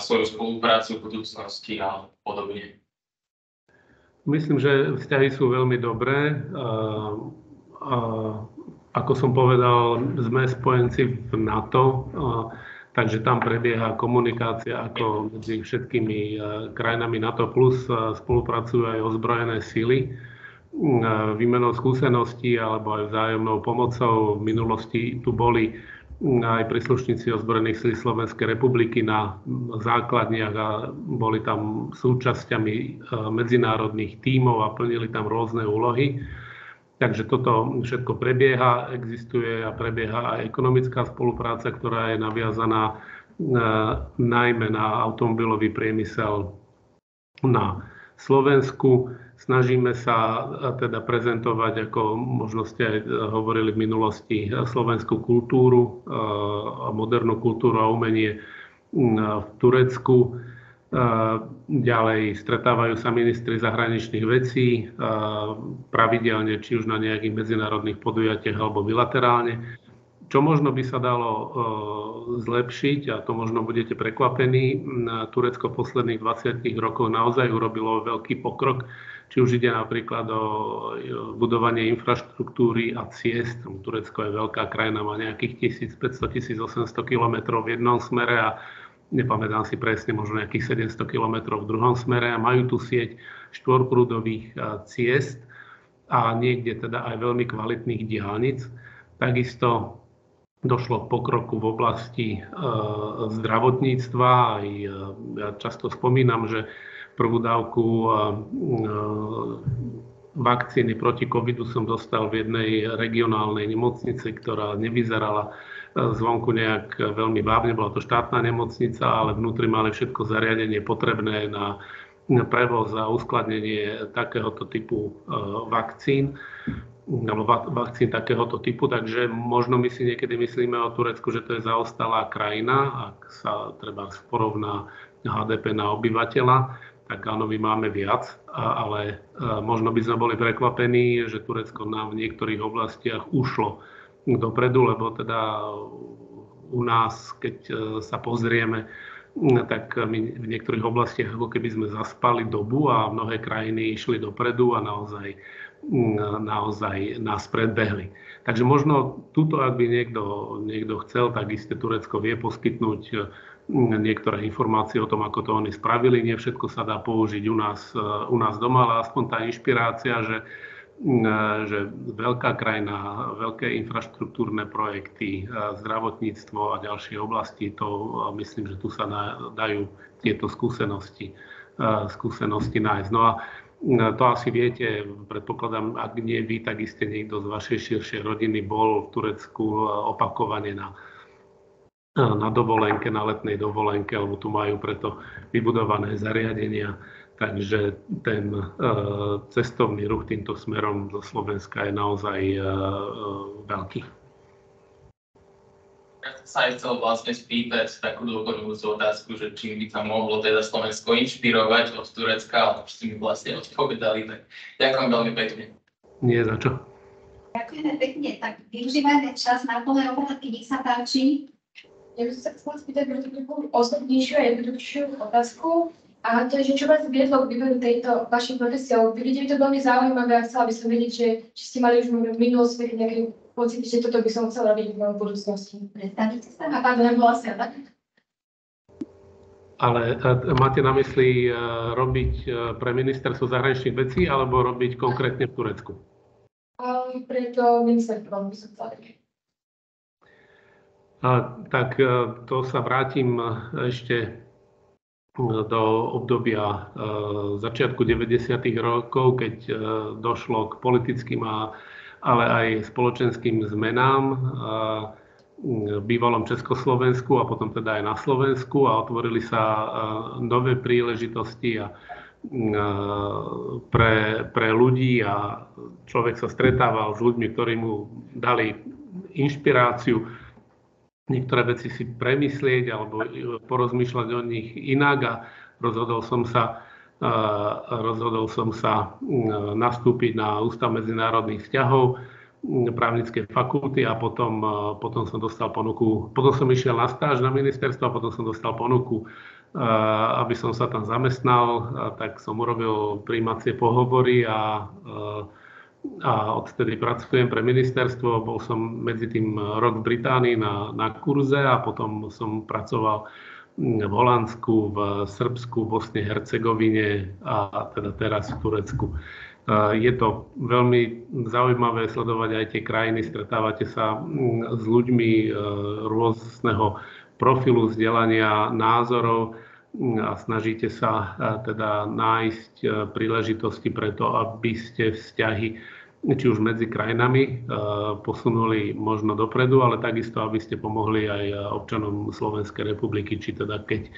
svoju spoluprácu v budúcnosti a podobne? Myslím, že vzťahy sú veľmi dobré. Ako som povedal, sme spojenci v NATO, takže tam prebieha komunikácia ako medzi všetkými krajinami NATO, plus spolupracujú aj ozbrojené sily. Výmenou skúseností alebo aj vzájomnou pomocou v minulosti tu boli aj príslušníci ozbrojených síl Slovenskej republiky na základniach a boli tam súčasťami medzinárodných tímov a plnili tam rôzne úlohy. Takže toto všetko prebieha, existuje a prebieha aj ekonomická spolupráca, ktorá je naviazaná najmä na automobilový priemysel na Slovensku. Snažíme sa teda prezentovať, ako možno ste aj hovorili v minulosti, slovenskú kultúru, modernú kultúru a umenie v Turecku. Ďalej stretávajú sa ministri zahraničných vecí pravidelne, či už na nejakých medzinárodných podujatiach alebo bilaterálne. Čo možno by sa dalo zlepšiť, a to možno budete prekvapení, Turecko v posledných 20 rokoch naozaj urobilo veľký pokrok, či už ide napríklad o budovanie infraštruktúry a ciest. Turecko je veľká krajina, má nejakých 1500-1800 kilometrov v jednom smere a nepamätám si presne, možno nejakých 700 kilometrov v druhom smere, a majú tu sieť štvorprúdových ciest a niekde teda aj veľmi kvalitných diaľnic. Takisto došlo k pokroku v oblasti zdravotníctva. Ja často spomínam, že prvú dávku vakcíny proti covidu som dostal v jednej regionálnej nemocnici, ktorá nevyzerala zvonku nejak veľmi vábne, bola to štátna nemocnica, ale vnútri mali všetko zariadenie potrebné na prevoz a uskladnenie takéhoto typu vakcín. alebo vakcín takéhoto typu, takže možno my si niekedy myslíme o Turecku, že to je zaostalá krajina, ak sa treba porovná HDP na obyvateľa, tak áno, my máme viac, ale možno by sme boli prekvapení, že Turecko nám v niektorých oblastiach ušlo dopredu, lebo teda u nás, keď sa pozrieme, tak my v niektorých oblastiach ako keby sme zaspali dobu a mnohé krajiny išli dopredu a naozaj nás predbehli. Takže možno tuto, ak by niekto chcel, tak isté Turecko vie poskytnť niektoré informácie o tom, ako to oni spravili. Nie všetko sa dá použiť u nás doma, ale aspoň tá inšpirácia, že veľká krajina, veľké infraštruktúrne projekty, zdravotníctvo a ďalšie oblasti, to myslím, že tu sa dajú tieto skúsenosti nájsť. No a to asi viete, predpokladám, ak nie vy, tak iste niekto z vašej širšej rodiny bol v Turecku opakovane na dovolenke, na letnej dovolenke, lebo tu majú preto vybudované zariadenia. Takže ten cestovný ruch týmto smerom zo Slovenska je naozaj veľký. Ja som sa aj chcel vlastne spýtať takú doplňujúcu otázku, že čím by sa mohlo teda Slovensko inšpirovať od Turecka, ale už ste mi vlastne odpovedali, tak ďakujem veľmi pekne. Nie za čo. Ďakujeme pekne, tak využívajme čas na plné otázky, nech sa páči. Ja by som sa chcela spýtať na takú osobnejšiu a jednoduchšiu otázku. A to je, že čo vás viedlo k výberu tejto vašej profesie? Vy vidíte to veľmi zaujímavé a chcela by som vedieť, že či ste mali už v minulosti nejaké pocity, že toto by som chcela robiť v mojej budúcnosti. Predstavíte sa? A pardon, nebola sa, tak? Ale máte na mysli robiť pre ministerstvo zahraničných vecí alebo robiť konkrétne v Turecku? Preto ministerstvo by som chcela vedieť. Tak to sa vrátim ešte do obdobia začiatku 90. rokov, keď došlo k politickým, ale aj spoločenským zmenám v bývalom Československu a potom teda aj na Slovensku a otvorili sa nové príležitosti pre ľudí a človek sa stretával s ľuďmi, ktorí mu dali inšpiráciu niektoré veci si premyslieť alebo porozmýšľať o nich inak a rozhodol som sa nastúpiť na Ústav medzinárodných vzťahov právnickej fakulty a potom som dostal ponuku, potom som išiel na stáž na ministerstvo a potom som dostal ponuku, aby som sa tam zamestnal, tak som urobil prijímacie pohovory a odtedy pracujem pre ministerstvo. Bol som medzi tým rok v Británii na kurze a potom som pracoval v Holandsku, v Srbsku, Bosne, Hercegovine a teda teraz v Turecku. Je to veľmi zaujímavé sledovať aj tie krajiny, stretávate sa s ľuďmi rôzneho profilu, vzdelania, názorov a snažíte sa teda nájsť príležitosti preto, aby ste vzťahy či už medzi krajinami posunuli možno dopredu, ale takisto, aby ste pomohli aj občanom Slovenskej republiky, či teda keď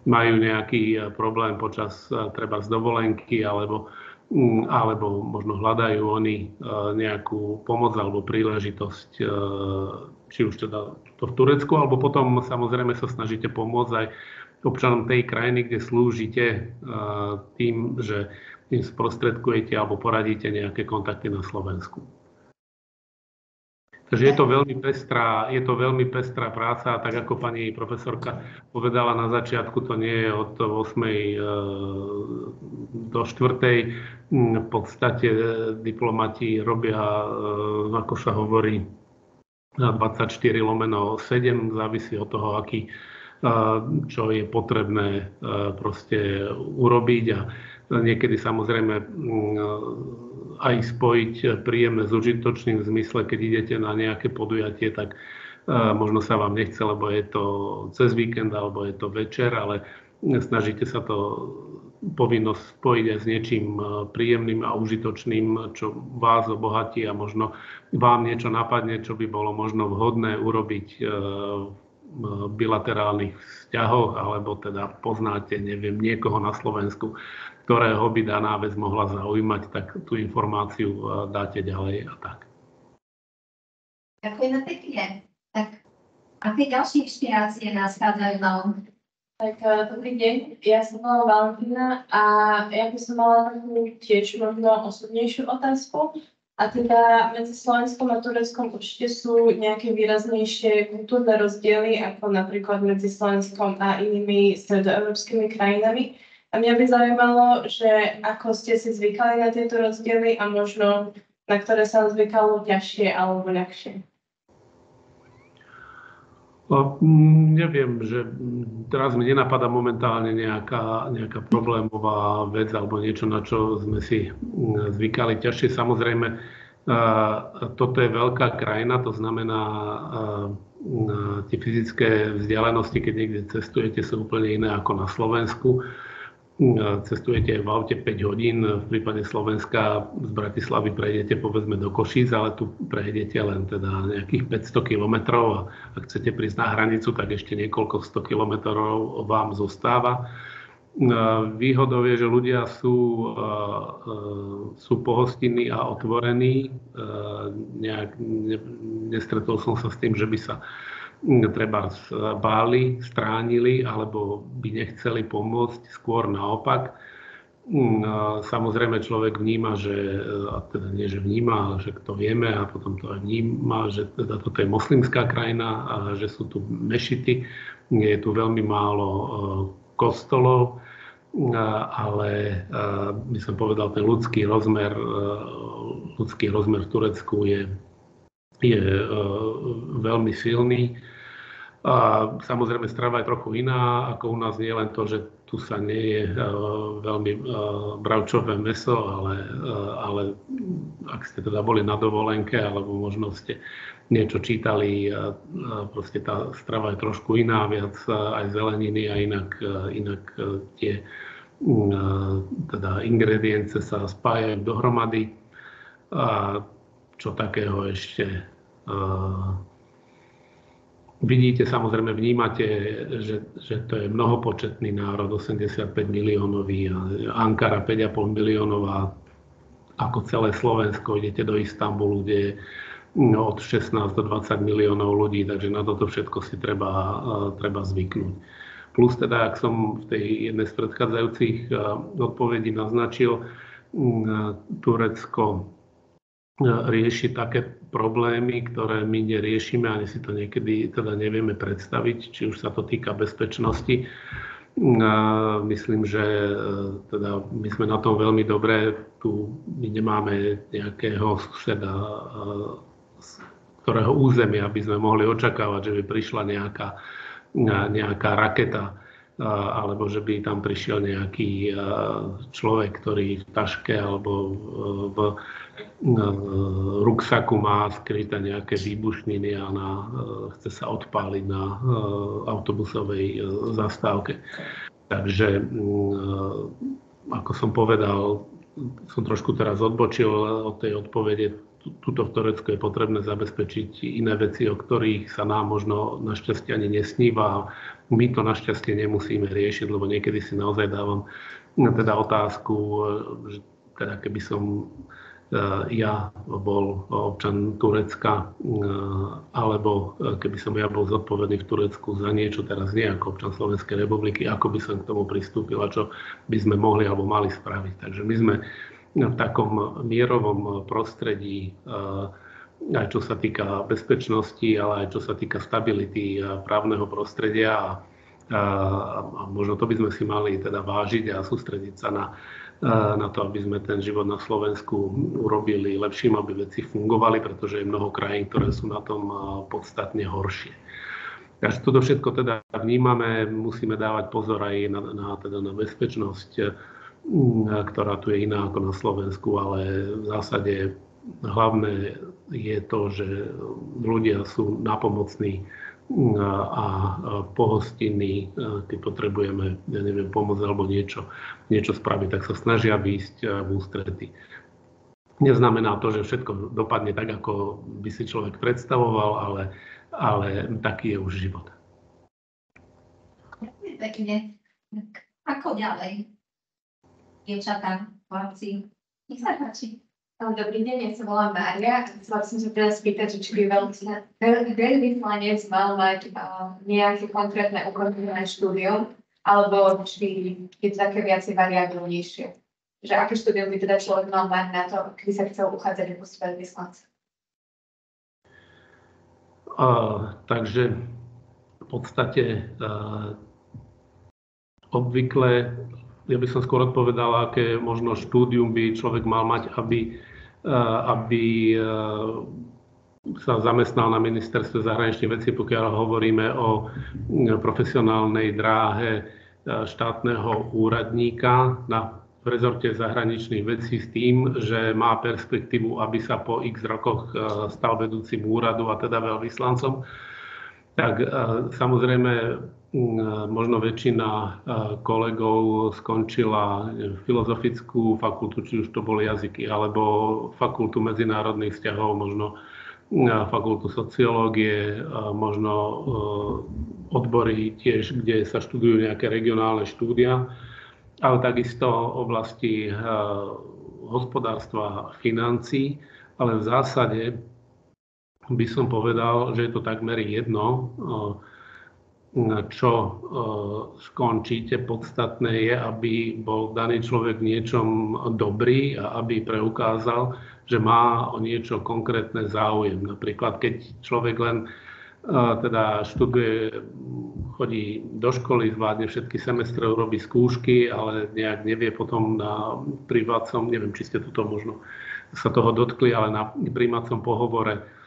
majú nejaký problém počas treba z dovolenky, alebo možno hľadajú oni nejakú pomoc alebo príležitosť, či už teda to v Turecku, alebo potom samozrejme sa snažíte pomôcť aj občanom tej krajiny, kde slúžite, tým, že im sprostredkujete alebo poradíte nejaké kontakty na Slovensku. Takže je to veľmi pestrá práca, tak ako pani profesorka povedala na začiatku, to nie je od 8. do 4. V podstate diplomati robia, ako sa hovorí, 24/7, závisí od toho, čo je potrebné proste urobiť a niekedy samozrejme aj spojiť príjemné s užitočným v zmysle, keď idete na nejaké podujatie, tak možno sa vám nechce, lebo je to cez víkend alebo je to večer, ale snažíte sa to povinnosť spojiť aj s niečím príjemným a užitočným, čo vás obohatí a možno vám niečo napadne, čo by bolo možno vhodné urobiť v bilaterálnych vzťahoch, alebo teda poznáte, neviem, niekoho na Slovensku, ktorého by daná vec mohla zaujímať, tak tú informáciu dáte ďalej a tak. Ďakujeme pekne. Tak, aké ďalšie inšpirácie nás chádzajú na um? Tak dobrý deň, ja som volám Valentína a ja by som mala takú tiež možno osobnejšiu otázku. A teda medzi Slovenskom a Tureckom určite sú nejaké výraznejšie kultúrne rozdiely, ako napríklad medzi Slovenskom a inými stredoeurópskymi krajinami. A mňa by zaujímalo, že ako ste si zvykali na tieto rozdiely a možno na ktoré sa zvykalo ťažšie alebo ľahšie. Neviem, že teraz mi nenapadá momentálne nejaká problémová vec alebo niečo, na čo sme si zvykali ťažšie. Samozrejme, toto je veľká krajina, to znamená, tie fyzické vzdialenosti, keď niekde cestujete, sú úplne iné ako na Slovensku. Cestujete v aute 5 hodín, v prípade Slovenska z Bratislavy prejdete povedzme do Košíc, ale tu prejdete len teda nejakých 500 kilometrov a ak chcete prísť na hranicu, tak ešte niekoľko 100 kilometrov vám zostáva. Výhodou je, že ľudia sú pohostinní a otvorení. Nestretol som sa s tým, že by sa treba báli, stránili alebo by nechceli pomôcť, skôr naopak. Samozrejme človek vníma, že, a teda nie že vníma, ale že to vieme a potom to aj vníma, že teda toto je moslimská krajina a že sú tu mešity, je tu veľmi málo kostolov, ale by som povedal, ten ľudský rozmer v Turecku je veľmi silný. A samozrejme strava je trochu iná, ako u nás nie len to, že tu sa nie je veľmi bravčové mäso, ale ak ste teda boli na dovolenke, alebo možno ste niečo čítali, proste tá strava je trošku iná, viac aj zeleniny a inak tie teda ingredience sa spájajú dohromady. A čo takého ešte vidíte, samozrejme vnímate, že to je mnohopočetný národ, 85 miliónový, Ankara 5,5 miliónová, ako celé Slovensko, idete do Istanbulu, kde je od 16 do 20 miliónov ľudí, takže na toto všetko si treba zvyknúť. Plus teda, ak som v tej jednej z predchádzajúcich odpovedí naznačil, Turecko rieši také problémy, ktoré my neriešime, ani si to niekedy teda nevieme predstaviť, či už sa to týka bezpečnosti. Myslím, že teda my sme na tom veľmi dobré. Tu my nemáme nejakého suseda, z ktorého územia by sme mohli očakávať, že by prišla nejaká raketa, alebo že by tam prišiel nejaký človek, ktorý v taške alebo v ruksaku má skryté nejaké výbušniny a chce sa odpáliť na autobusovej zastávke. Takže, ako som povedal, som trošku teraz odbočil od tej odpovede. Tuto v Turecku je potrebné zabezpečiť iné veci, o ktorých sa nám možno našťastie ani nesníva. My to našťastie nemusíme riešiť, lebo niekedy si naozaj dávam teda otázku, že teda keby som ja bol občan Turecka, alebo keby som ja bol zodpovedný v Turecku za niečo, teraz nie ako občan Slovenskej republiky, ako by som k tomu pristúpil a čo by sme mohli alebo mali spraviť. Takže my sme v takom mierovom prostredí, aj čo sa týka bezpečnosti, ale aj čo sa týka stability právneho prostredia. A možno to by sme si mali teda vážiť a sústrediť sa na to, aby sme ten život na Slovensku urobili lepším, aby veci fungovali, pretože je mnoho krajín, ktoré sú na tom podstatne horšie. Takže toto všetko teda vnímame, musíme dávať pozor aj na bezpečnosť, ktorá tu je iná ako na Slovensku, ale v zásade hlavné je to, že ľudia sú napomocní a pohostinní, keď potrebujeme, ja neviem, pomoc alebo niečo spraviť, tak sa snažia výjsť v ústrety. Neznamená to, že všetko dopadne tak, ako by si človek predstavoval, ale taký je už život. pekne. Tak, ako ďalej? Dievčatá, chlapci, nech sa páči. Dobrý deň, ja sa volám Mária. Chcela som sa teda spýtať, či by veľvyslanec mal mať nejaké konkrétne ukončené štúdium, alebo či je to také viacej variabilnejšie. Že aké štúdium by teda človek mal mať na to, keby sa chcel uchádzať o post veľvyslanca? Takže v podstate obvykle, ja by som skôr odpovedal, aké možno štúdium by človek mal mať, aby sa zamestnal na ministerstve zahraničných vecí, pokiaľ hovoríme o profesionálnej dráhe štátneho úradníka v rezorte zahraničných vecí s tým, že má perspektívu, aby sa po x rokoch stal vedúcim úradu a teda veľvyslancom. Tak samozrejme možno väčšina kolegov skončila filozofickú fakultu, či už to boli jazyky, alebo fakultu medzinárodných vzťahov, možno fakultu sociológie, možno odbory tiež, kde sa študujú nejaké regionálne štúdia, ale takisto oblasti hospodárstva, financií, ale v zásade by som povedal, že je to takmer jedno, čo skončíte. Podstatné je, aby bol daný človek v niečom dobrý a aby preukázal, že má o niečo konkrétne záujem. Napríklad, keď človek len teda študuje, chodí do školy, zvládne všetky semestre, robí skúšky, ale nejak nevie potom na prijímacom, neviem, či ste toto možno sa toho dotkli, ale na prijímacom pohovore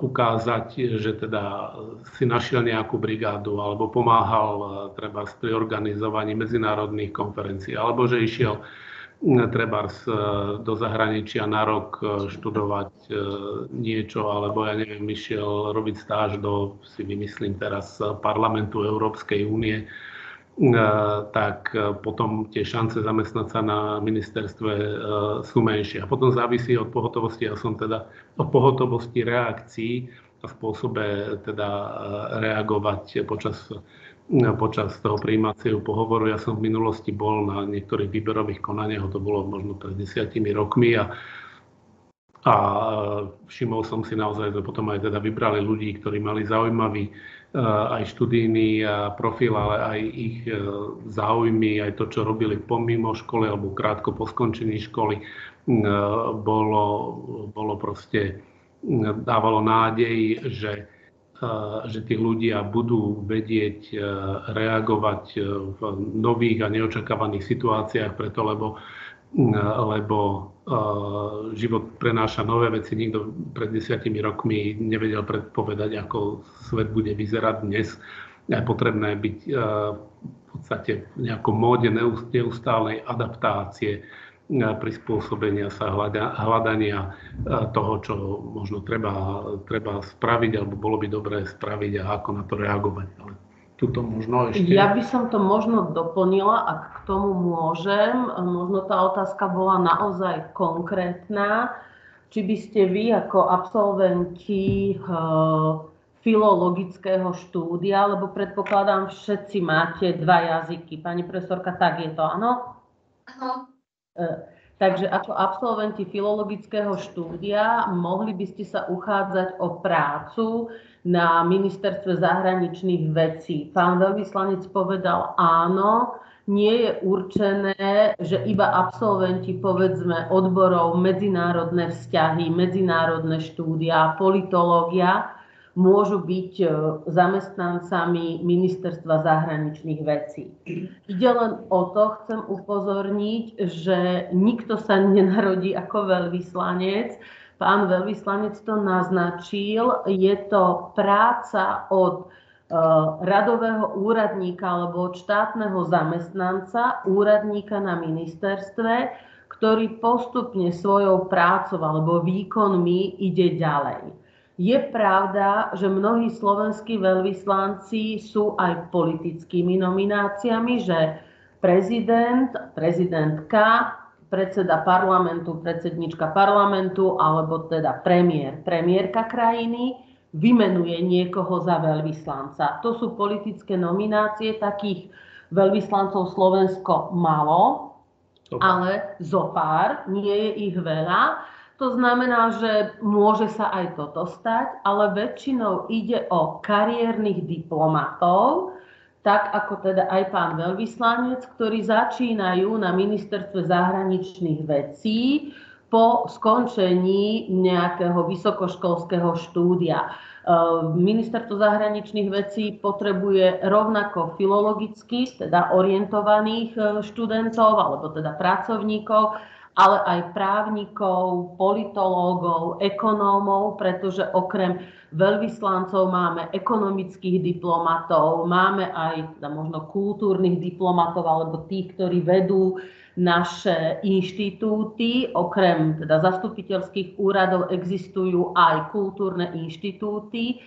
ukázať, že teda si našiel nejakú brigádu alebo pomáhal treba pri organizovaní medzinárodných konferencií, alebo že išiel trebárs do zahraničia na rok študovať niečo, alebo ja neviem, išiel robiť stáž do, si vymyslím teraz, Parlamentu Európskej únie, tak potom tie šance zamestnať sa na ministerstve sú menšie. A potom závisí od pohotovosti, ja som teda od pohotovosti reakcií a spôsobe teda reagovať počas toho prijímacieho pohovoru. Ja som v minulosti bol na niektorých výberových konaniach, to bolo možno pred 10 rokmi a všimol som si naozaj, že potom aj teda vybrali ľudí, ktorí mali zaujímavý aj študijný profil, ale aj ich záujmy, aj to, čo robili pomimo školy alebo krátko po skončení školy, bolo proste, dávalo nádej, že tí ľudia budú vedieť reagovať v nových a neočakávaných situáciách, preto lebo život prenáša nové veci. Nikto pred 10 rokmi nevedel predpovedať, ako svet bude vyzerať dnes. Je potrebné byť v podstate v nejakom móde neustálej adaptácie, prispôsobenia sa, hľadania toho, čo možno treba spraviť, alebo bolo by dobré spraviť a ako na to reagovať. Ale tuto možno ešte... Ja by som to možno doplnila, ak k tomu môžem. Možno tá otázka bola naozaj konkrétna. Či by ste vy ako absolventi filologického štúdia, lebo predpokladám, všetci máte 2 jazyky. Pani profesorka, tak je to, áno? Áno. Takže ako absolventi filologického štúdia mohli by ste sa uchádzať o prácu na ministerstve zahraničných vecí. Pán veľvyslanec povedal áno, nie je určené, že iba absolventi, povedzme, odborov medzinárodné vzťahy, medzinárodné štúdia, politológia môžu byť zamestnancami ministerstva zahraničných vecí. Ide len o to, chcem upozorniť, že nikto sa nenarodí ako veľvyslanec. Pán veľvyslanec to naznačil, je to práca od radového úradníka alebo od štátneho zamestnanca, úradníka na ministerstve, ktorý postupne svojou prácou alebo výkonmi ide ďalej. Je pravda, že mnohí slovenskí veľvyslanci sú aj politickými nomináciami, že prezident, prezidentka, predseda parlamentu, predsednička parlamentu alebo teda premiérka krajiny vymenuje niekoho za veľvyslanca. To sú politické nominácie, takých veľvyslancov Slovensko malo, ale zopár, nie je ich veľa. To znamená, že môže sa aj toto stať, ale väčšinou ide o kariérnych diplomatov, tak ako teda aj pán veľvyslanec, ktorí začínajú na ministerstve zahraničných vecí po skončení nejakého vysokoškolského štúdia. Ministerstvo zahraničných vecí potrebuje rovnako filologicky, teda orientovaných študentov alebo teda pracovníkov, ale aj právnikov, politológov, ekonómov, pretože okrem veľvyslancov máme ekonomických diplomatov, máme aj teda možno kultúrnych diplomatov alebo tých, ktorí vedú naše inštitúty. Okrem teda zastupiteľských úradov existujú aj kultúrne inštitúty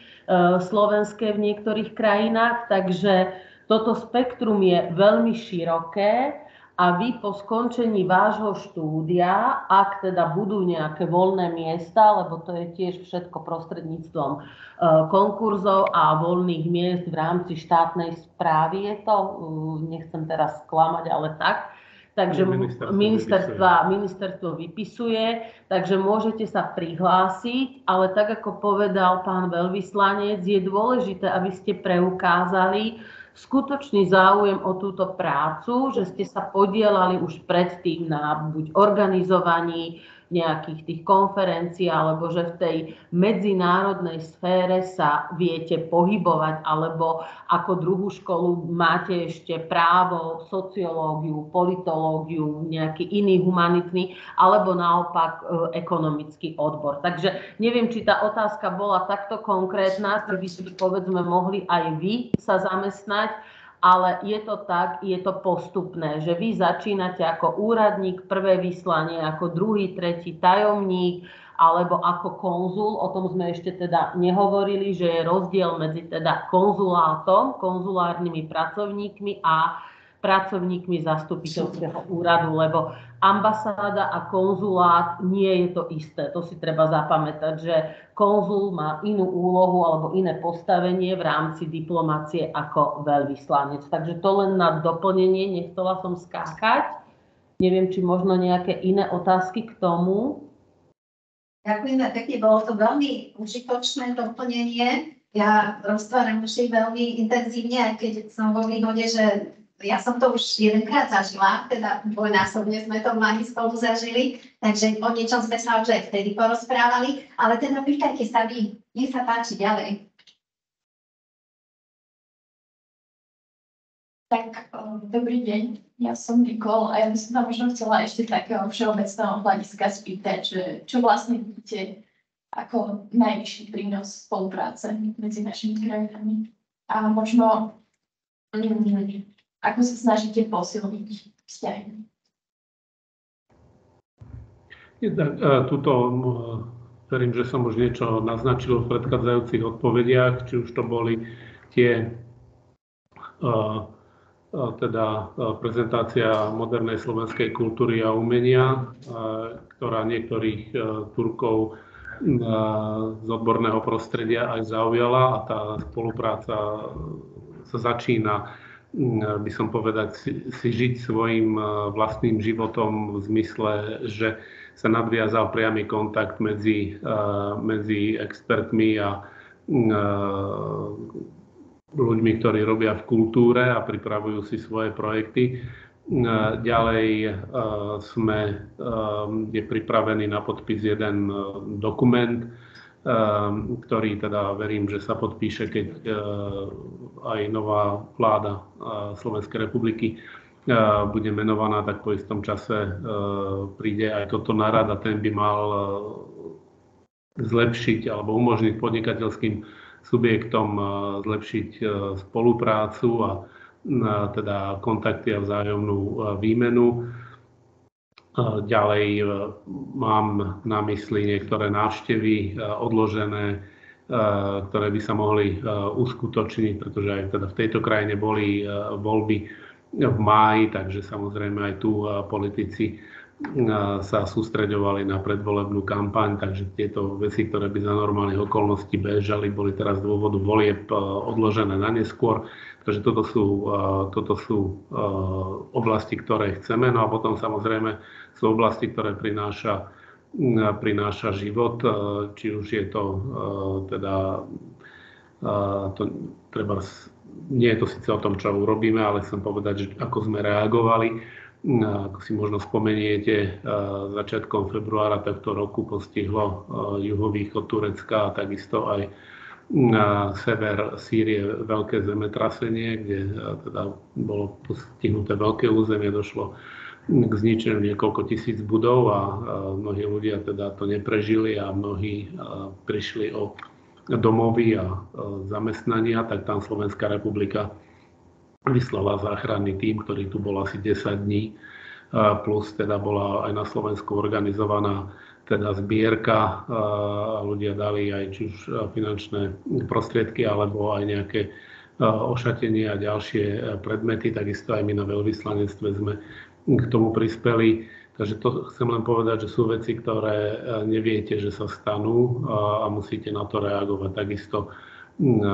slovenské v niektorých krajinách, takže toto spektrum je veľmi široké. A vy po skončení vášho štúdia, ak teda budú nejaké voľné miesta, lebo to je tiež všetko prostredníctvom konkurzov a voľných miest v rámci štátnej správy, je to, nechcem teraz sklamať, ale tak. Takže ministerstvo vypisuje, takže môžete sa prihlásiť, ale tak ako povedal pán veľvyslanec, je dôležité, aby ste preukázali skutočný záujem o túto prácu, že ste sa podielali už predtým na buď organizovaní nejakých tých konferencií, alebo že v tej medzinárodnej sfére sa viete pohybovať, alebo ako druhú školu máte ešte právo, sociológiu, politológiu, nejaký iný humanitný, alebo naopak ekonomický odbor. Takže neviem, či tá otázka bola takto konkrétna, či by ste povedzme mohli aj vy sa zamestnať, ale je to tak, je to postupné, že vy začínate ako úradník, prvé vyslanie, ako druhý, tretí tajomník, alebo ako konzul. O tom sme ešte teda nehovorili, že je rozdiel medzi teda konzulátom, konzulárnymi pracovníkmi a pracovníkmi zastupiteľského úradu, lebo ambasáda a konzulát nie je to isté. To si treba zapamätať, že konzul má inú úlohu alebo iné postavenie v rámci diplomácie ako veľvyslanec. Takže to len na doplnenie, nechcela som skákať. Neviem, či možno nejaké iné otázky k tomu. Ďakujem pekne, bolo to veľmi užitočné doplnenie. Ja roztváram uši veľmi intenzívne, aj keď som vo výhode, že ja som to už jedenkrát zažila, teda dvojnásobne sme to mali spolu zažili, takže o niečom sme sa už aj vtedy porozprávali, ale teda pýtajte sa vy, nech sa páči ďalej. Tak, dobrý deň, ja som Nikol a ja by som tam možno chcela ešte takého všeobecného hľadiska spýtať, že čo vlastne vidíte ako najvyšší prínos spolupráce medzi našimi krajinami a možno ako sa snažíte posilniť vzťahy? Tuto verím, že som už niečo naznačil v predchádzajúcich odpovediach, či už to boli tie teda prezentácia modernej slovenskej kultúry a umenia, ktorá niektorých Turkov z odborného prostredia aj zaujala a tá spolupráca sa začína, by som povedať, si žiť svojim vlastným životom v zmysle, že sa nadviazal priamy kontakt medzi expertmi a ľuďmi, ktorí robia v kultúre a pripravujú si svoje projekty. Ďalej je pripravený na podpis jeden dokument, ktorý teda verím, že sa podpíše, keď aj nová vláda Slovenskej republiky bude menovaná, tak po istom čase príde aj toto na rad a ten by mal zlepšiť alebo umožniť podnikateľským subjektom zlepšiť spoluprácu a teda kontakty a vzájomnú výmenu. Ďalej mám na mysli niektoré návštevy odložené, ktoré by sa mohli uskutočniť, pretože aj teda v tejto krajine boli voľby v máji, takže samozrejme aj tu politici sa sústreďovali na predvolebnú kampaň, takže tieto veci, ktoré by za normálnych okolností bežali, boli teraz z dôvodu volieb odložené na neskôr. Takže toto sú oblasti, ktoré chceme. No a potom samozrejme sú oblasti, ktoré prináša život, či už je to nie je to síce o tom, čo urobíme, ale chcem povedať, že ako sme reagovali. Ako si možno spomeniete, začiatkom februára tohto roku postihlo juhovýchod Turecka a takisto aj sever Sýrie veľké zemetrasenie, kde teda bolo postihnuté veľké územie, došlo k zničeniu niekoľko tisíc budov a mnohí ľudia teda to neprežili a mnohí prišli o domovy a zamestnania, tak tam Slovenská republika vyslala záchranný tím, ktorý tu bol asi 10 dní, plus teda bola aj na Slovensku organizovaná teda zbierka, ľudia dali aj či už finančné prostriedky, alebo aj nejaké ošatenie a ďalšie predmety, takisto aj my na veľvyslanectve sme k tomu prispeli. Takže to chcem len povedať, že sú veci, ktoré neviete, že sa stanú a musíte na to reagovať. Takisto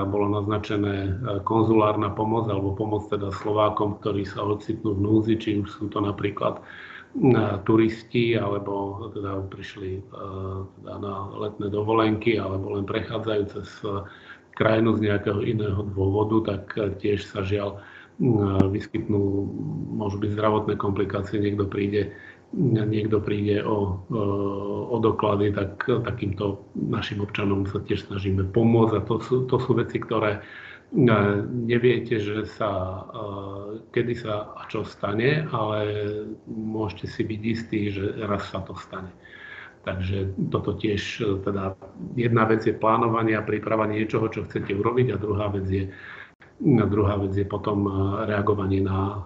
bolo naznačené konzulárna pomoc alebo pomoc teda Slovákom, ktorí sa ocitnú v núzi, či už sú to napríklad turisti, alebo teda prišli teda na letné dovolenky, alebo len prechádzajú cez krajinu z nejakého iného dôvodu, tak tiež sa žiaľ vyskytnú, môžu byť zdravotné komplikácie, niekto príde o doklady, tak takýmto našim občanom sa tiež snažíme pomôcť. A to sú veci, ktoré neviete, že kedy sa a čo stane, ale môžete si byť istí, že raz sa to stane. Takže toto tiež, teda jedna vec je plánovanie a príprava niečoho, čo chcete urobiť, a druhá vec je potom reagovanie na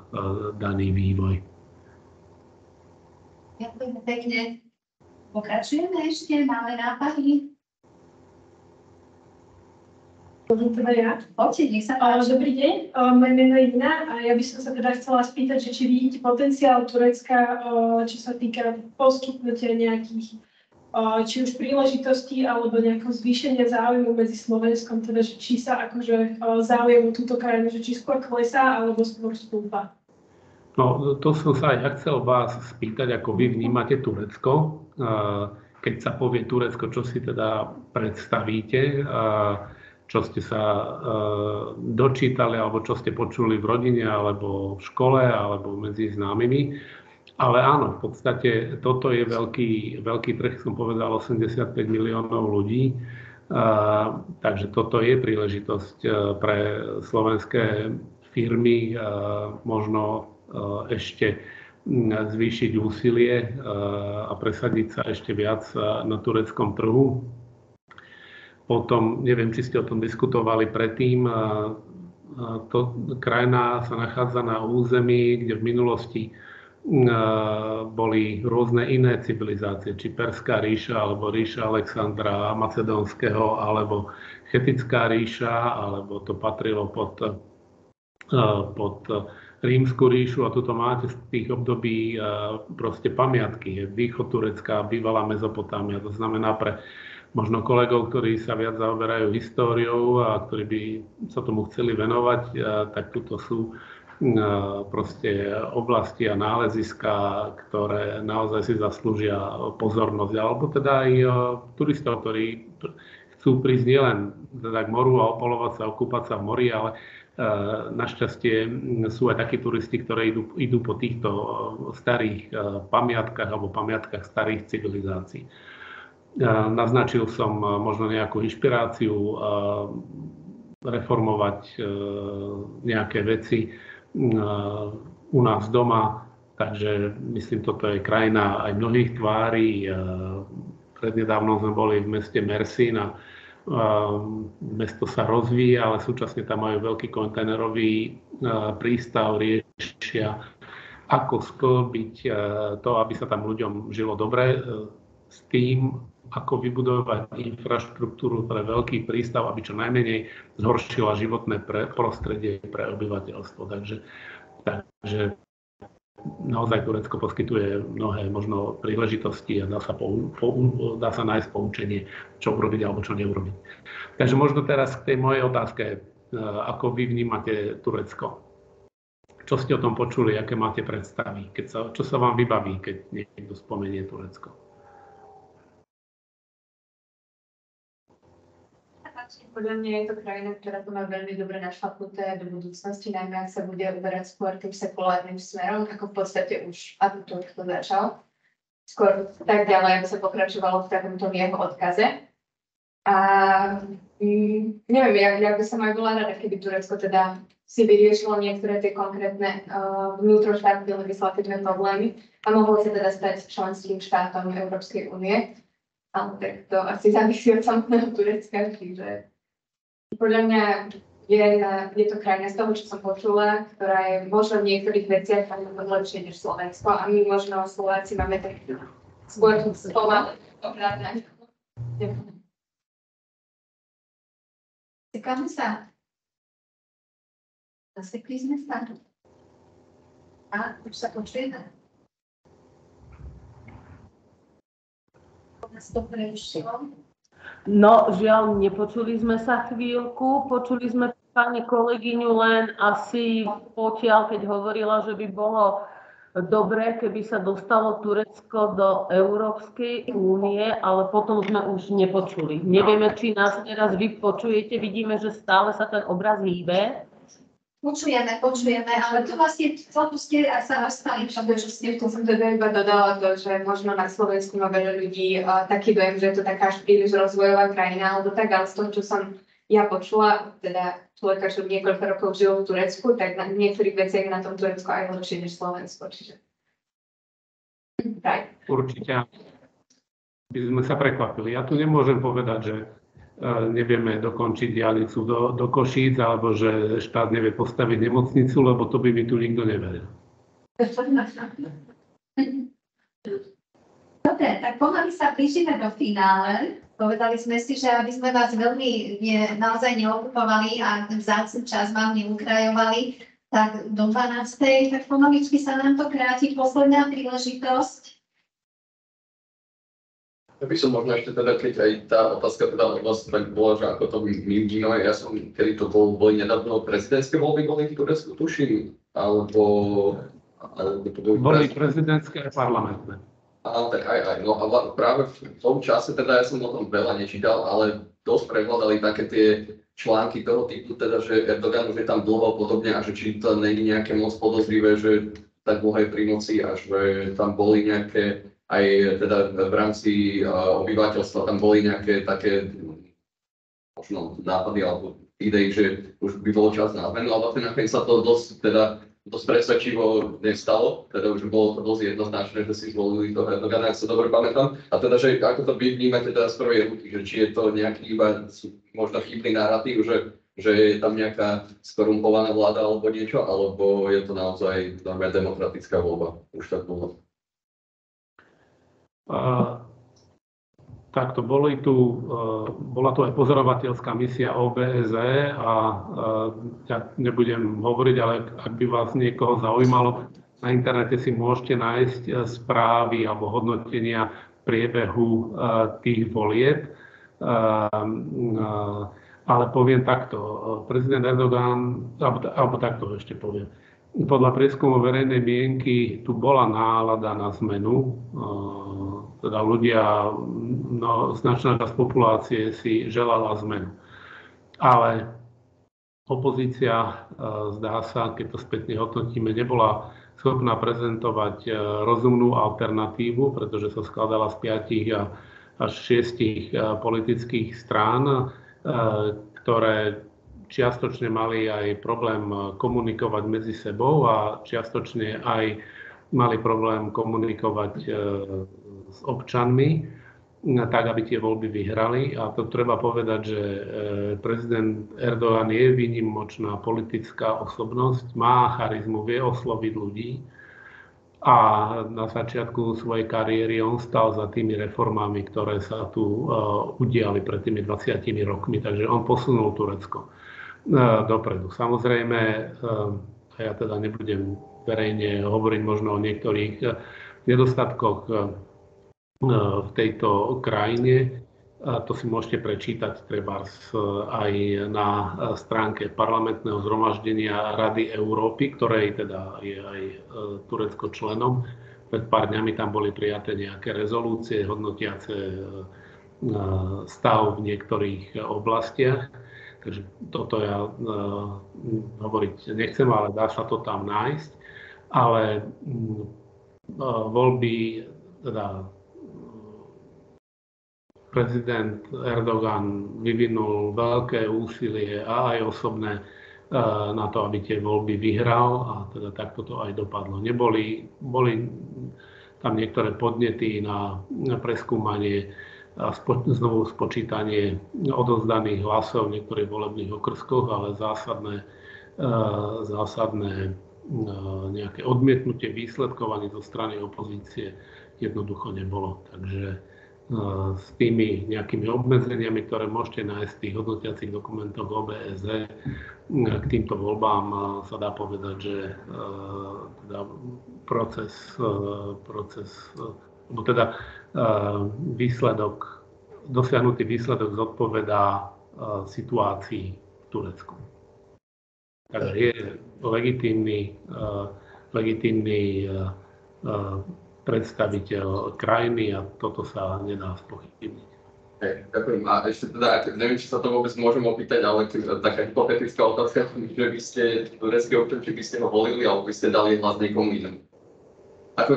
daný vývoj. Ďakujem pekne. Pokračujeme ešte, máme nápady. Môžem teda ja? Poďte, nech sa páči. Dobrý deň, moje meno je Ina a ja by som sa teda chcela spýtať, že či vidíte potenciál Turecka, čo sa týka poskytnutia nejakých či už príležitostí alebo nejakého zvýšenia záujmu medzi Slovenskom, teda že či sa akože záujem o túto krajinu, že či skôr klesá alebo skôr stúpa. No, to som sa aj ja chcel vás spýtať, ako vy vnímate Turecko. Keď sa povie Turecko, čo si teda predstavíte, čo ste sa dočítali, alebo čo ste počuli v rodine, alebo v škole, alebo medzi známymi. Ale áno, v podstate toto je veľký trh, som povedal, 85 miliónov ľudí. Takže toto je príležitosť pre slovenské firmy možno ešte zvýšiť úsilie a presadiť sa ešte viac na tureckom trhu. Potom, neviem, či ste o tom diskutovali predtým, krajina sa nachádza na území, kde v minulosti boli rôzne iné civilizácie, či Perská ríša, alebo ríša Alexandra Macedónskeho, alebo Chetická ríša, alebo to patrilo pod Rímsku ríšu, a tuto máte z tých období proste pamiatky. Je východ Turecka, bývalá Mezopotámia. To znamená, pre možno kolegov, ktorí sa viac zaoberajú históriou a ktorí by sa tomu chceli venovať, tak tuto sú proste oblasti a náleziska, ktoré naozaj si zaslúžia pozornosť, alebo teda aj turistov, ktorí chcú prísť nielen teda k moru a opolovať sa, okúpať sa v mori, ale našťastie sú aj takí turisti, ktorí idú po týchto starých pamiatkách alebo pamiatkách starých civilizácií. Naznačil som možno nejakú inšpiráciu reformovať nejaké veci u nás doma, takže myslím, toto je krajina aj mnohých tvári. Prednedávnom sme boli v meste Mersin a mesto sa rozvíja, ale súčasne tam majú veľký kontajnerový prístav, riešia, ako sklbiť to, aby sa tam ľuďom žilo dobre, s tým, ako vybudovať infraštruktúru pre veľký prístav, aby čo najmenej zhoršila životné prostredie pre obyvateľstvo. Takže naozaj Turecko poskytuje mnohé možno príležitosti a dá sa nájsť poučenie, čo urobiť alebo čo neurobiť. Takže možno teraz k tej mojej otázke, ako vy vnímate Turecko? Čo ste o tom počuli, aké máte predstavy? Čo sa vám vybaví, keď niekto spomenie Turecko? Podľa mňa je to krajina, ktorá to má veľmi dobre našlapnuté do budúcnosti, najmä ak sa bude uberať skôr tým sekulárnym smerom, ako v podstate už Atatürk to začal. Skôr tak ďalej, ako sa pokračovalo v takomto jeho odkaze. A neviem, jak by som aj bola rada, keby Turecko teda si vyriešilo niektoré tie konkrétne vnútroštátne legislatívne problémy a mohlo sa teda stať členským štátom Európskej únie. Ale tak to asi závisí od samotného Turecka, čiže podľa mňa je to krajina z toho, čo som počula, ktorá je možno v niektorých veciach lepšie než Slovensko a my možno Slováci máme tak skôr spomalé obrádanie. Sekáme sa. Zasekli sme sa. A už sa počujeme. No, žiaľ, nepočuli sme sa chvíľku, počuli sme pani kolegyňu len asi potiaľ, keď hovorila, že by bolo dobré, keby sa dostalo Turecko do Európskej únie, ale potom sme už nepočuli. Nevieme, či nás teraz vy počujete, vidíme, že stále sa ten obraz hýbe. Počujeme, ale to vlastne celku ste sa ostali. To som teda iba dodala to, že možno na Slovensku má veľa ľudí taký dojem, že je to taká až príliš rozvojová krajina, alebo tak, ale z toho, čo som ja počula, teda človeka, čo niekoľko rokov žil v Turecku, tak na niektorých veciach na tom Turecku aj lepšie než Slovensko, čiže... Určite by sme sa prekvapili. Ja tu nemôžem povedať, že nevieme dokončiť diaľnicu do Košíc, alebo že štát nevie postaviť nemocnicu, lebo to by mi tu nikto neveril. Dobre, tak pomaly sa blížime do finále. Povedali sme si, že aby sme vás veľmi naozaj neokupovali a vzácny čas vám neukrajovali, tak do 12. tak pomaličky sa nám to kráti. Posledná príležitosť. Ja by som možno ešte teda, keď aj tá otázka teda od vás tak bola, že ako to my vnímame, ja som, kedy to boli nedávno prezidentské voľby, boli v Turecku, tuším, alebo to boli prezidentské a parlamentné. Áno, tak aj. No a práve v tom čase, teda ja som o tom veľa nečítal, ale dosť prevládali také tie články toho typu, teda, že Erdogan už je tam dlho podobne a že či to nie je nejaké moc podozrivé, že tak dlho je pri moci a že tam boli nejaké aj teda v rámci obyvateľstva tam boli nejaké také možno nápady alebo idei, že už by bolo čas na zmenu, ale nakoniec sa to dosť presvedčivo nestalo, teda už bolo to dosť jednoznačné, že si zvolili toho Erdogana, ak sa dobre pamätám. A teda, že ako to vy vnímate teda z prvej ruky, že či je to nejaký iba možno chybný narratív, že je tam nejaká skorumpovaná vláda alebo niečo, alebo je to naozaj demokratická voľba, už tak bolo. Takto bola tu aj pozorovateľská misia OBSE a ja nebudem hovoriť, ale ak by vás niekoho zaujímalo, na internete si môžete nájsť správy alebo hodnotenia priebehu tých volieb. Ale poviem takto, prezident Erdogan, alebo takto ešte poviem. Podľa prieskumu verejnej mienky tu bola nálada na zmenu. Teda ľudia, značná časť populácie si želala zmenu. Ale opozícia, zdá sa, keď to spätne hodnotíme, nebola schopná prezentovať rozumnú alternatívu, pretože sa skladala z 5 až 6 politických strán, ktoré čiastočne mali aj problém komunikovať medzi sebou a čiastočne aj mali problém komunikovať s občanmi, tak aby tie voľby vyhrali. A to treba povedať, že prezident Erdogan je výnimočná politická osobnosť, má charizmu, vie osloviť ľudí a na začiatku svojej kariéry on stal za tými reformami, ktoré sa tu udiali pred tými 20 rokmi, takže on posunul Turecko dopredu. Samozrejme, ja teda nebudem verejne hovoriť možno o niektorých nedostatkoch v tejto krajine. To si môžete prečítať trebárs aj na stránke parlamentného zhromaždenia Rady Európy, ktorej teda je aj Turecko členom. Pred pár dňami tam boli prijaté nejaké rezolúcie hodnotiace stav v niektorých oblastiach. Takže toto ja hovoriť nechcem, ale dá sa to tam nájsť. Ale voľby, teda prezident Erdogan vyvinul veľké úsilie a aj osobné na to, aby tie voľby vyhral a teda takto to aj dopadlo. Boli tam niektoré podnety na preskúmanie a znovu spočítanie odovzdaných hlasov v niektorých volebných okrskoch, ale zásadné nejaké odmietnutie výsledkov ani zo strany opozície jednoducho nebolo. Takže s tými nejakými obmedzeniami, ktoré môžete nájsť v tých hodnotiacich dokumentoch OBSE, k týmto voľbám sa dá povedať, že teda dosiahnutý výsledok zodpovedá situácii v Turecku. Takže je legitímny predstaviteľ krajiny a toto sa nedá spochybniť. Ďakujem. A ešte teda, neviem, či sa to vôbec môžem opýtať, ale taká hypotetická otázka, že by ste turecký občan, či by ste ho volili, alebo by ste dali hlas niekomu inému.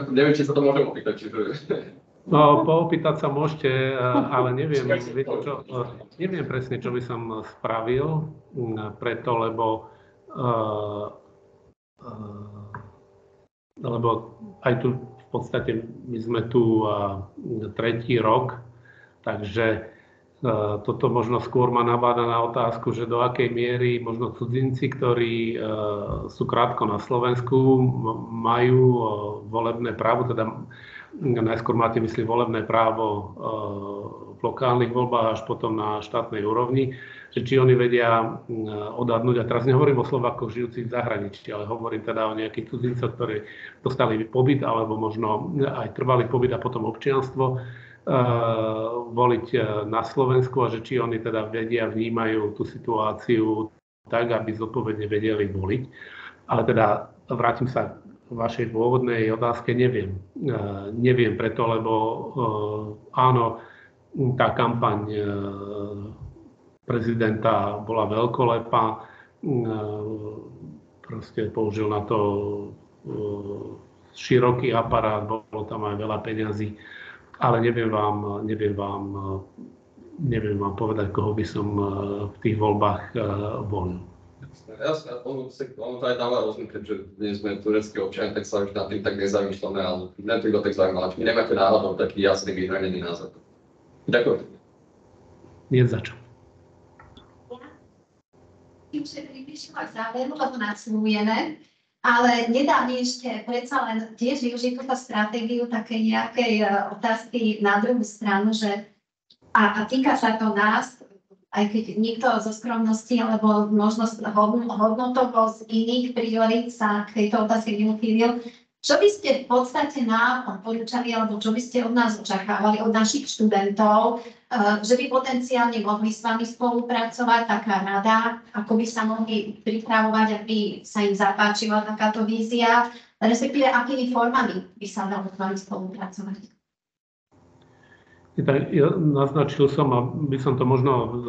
Neviem, či sa to môžem opýtať, či to je... No, poopýtať sa môžete, ale neviem presne, čo by som spravil, preto, lebo aj tu v podstate my sme tu tretí rok, takže toto možno skôr ma nabáda na otázku, že do akej miery možno cudzinci, ktorí sú krátko na Slovensku, majú volebné právo, teda najskôr máte mysli volebné právo v lokálnych voľbách až potom na štátnej úrovni, že či oni vedia odhadnúť, a teraz nehovorím o Slovákoch žijúcich v zahraničí, ale hovorím teda o nejakých cudzincoch, ktorí dostali pobyt alebo možno aj trvalý pobyt a potom občianstvo, voliť na Slovensku a že či oni teda vedia, vnímajú tú situáciu tak, aby zodpovedne vedeli voliť. Ale teda vrátim sa k vašej pôvodnej otázke, neviem. Neviem preto, lebo áno, tá kampaň prezidenta bola veľkolepá, proste použil na to široký aparát, bolo tam aj veľa peňazí, ale neviem vám povedať, koho by som v tých voľbách volil. Jasne, ono to aj dáva rozumieť, keďže nie sme tureckí občania, tak sa už nad tým tak nezamýšľame, ale mňa to iba tak zaujímavé, či nemáte náhodou taký jasný vyhranený názor. Ďakujem. Nie za čo. Tým, že približila k záveru, lebo nasľubujeme, ale nedá mi ešte predsa len tiež využiť túto stratégiu takej nejakej otázky na druhú stranu, že a týka sa to nás, aj keď nikto zo skromnosti alebo možno hodnotovo z iných priorít sa k tejto otázke neuchýlil. Čo by ste v podstate nám odporúčali, alebo čo by ste od nás očakávali, od našich študentov, že by potenciálne mohli s vami spolupracovať, taká rada, ako by sa mohli pripravovať, aby sa im zapáčila takáto vízia, respektíve akými formami by sa dalo s vami spolupracovať? Naznačil som, aby som to možno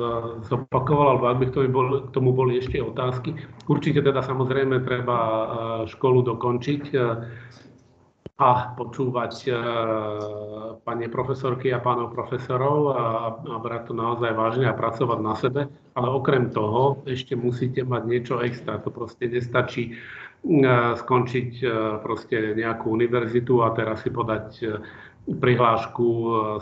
zopakoval, alebo ak by k tomu boli ešte otázky. Určite teda samozrejme treba školu dokončiť a počúvať pani profesorky a pánov profesorov a brať to naozaj vážne a pracovať na sebe. Ale okrem toho ešte musíte mať niečo extra. To proste nestačí skončiť proste nejakú univerzitu a teraz si podať prihlášku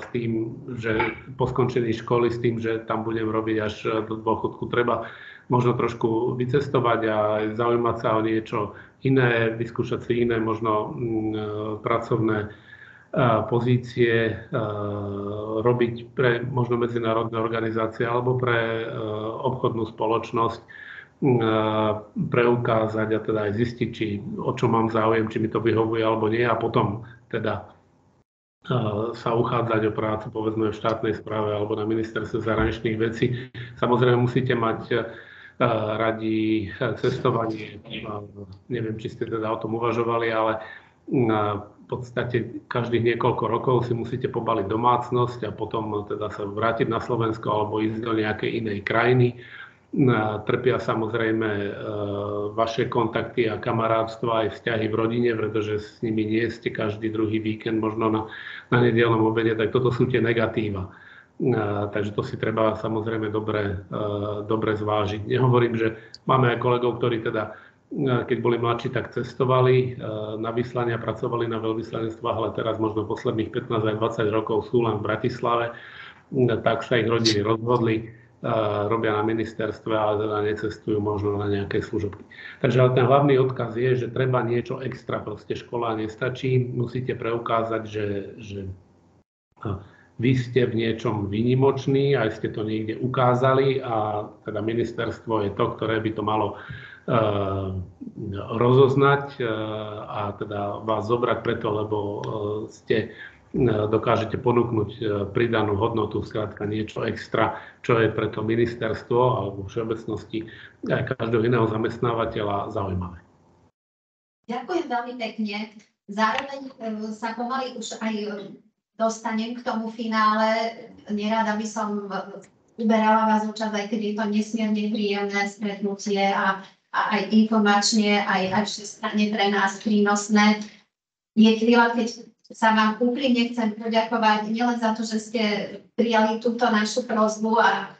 s tým, že po skončení školy, s tým, že tam budem robiť až do dôchodku. Treba možno trošku vycestovať a zaujímať sa o niečo iné, vyskúšať si iné možno pracovné pozície, robiť pre možno medzinárodné organizácie alebo pre obchodnú spoločnosť. preukázať a teda aj zistiť, o čo mám záujem, či mi to vyhovuje alebo nie a potom teda sa uchádzať o prácu povedzme v štátnej správe alebo na ministerstve zahraničných vecí. Samozrejme musíte mať radi cestovanie. Neviem, či ste teda o tom uvažovali, ale v podstate každých niekoľko rokov si musíte pobaliť domácnosť a potom teda sa vrátiť na Slovensko alebo ísť do nejakej inej krajiny. Trpia samozrejme vaše kontakty a kamarátstva aj vzťahy v rodine, pretože s nimi nie ste každý druhý víkend, možno na nedeľnom obede, tak toto sú tie negatíva. Takže to si treba samozrejme dobre zvážiť. Nehovorím, že máme aj kolegov, ktorí teda, keď boli mladší, tak cestovali na vyslania, pracovali na veľvyslanectvách, ale teraz možno posledných 15 až 20 rokov sú len v Bratislave, tak sa ich rodiny rozhodli, robia na ministerstve, ale teda necestujú možno na nejaké služobky. Takže ale ten hlavný odkaz je, že treba niečo extra, proste škola nestačí, musíte preukázať, že vy ste v niečom výnimoční, aj ste to niekde ukázali a teda ministerstvo je to, ktoré by to malo rozoznať a teda vás zobrať preto, lebo dokážete ponúknuť pridanú hodnotu, skrátka niečo extra, čo je pre to ministerstvo alebo v všeobecnosti aj každého iného zamestnávateľa zaujímavé. Ďakujem veľmi pekne. Zároveň sa pomaly už aj dostanem k tomu finále. Nerada by som uberala vás účasť, aj keď je to nesmierne príjemné stretnutie a aj informačne, aj všestranne pre nás prínosné. Je chvíľa, keď sa vám úprimne chcem poďakovať nielen za to, že ste prijali túto našu prosbu a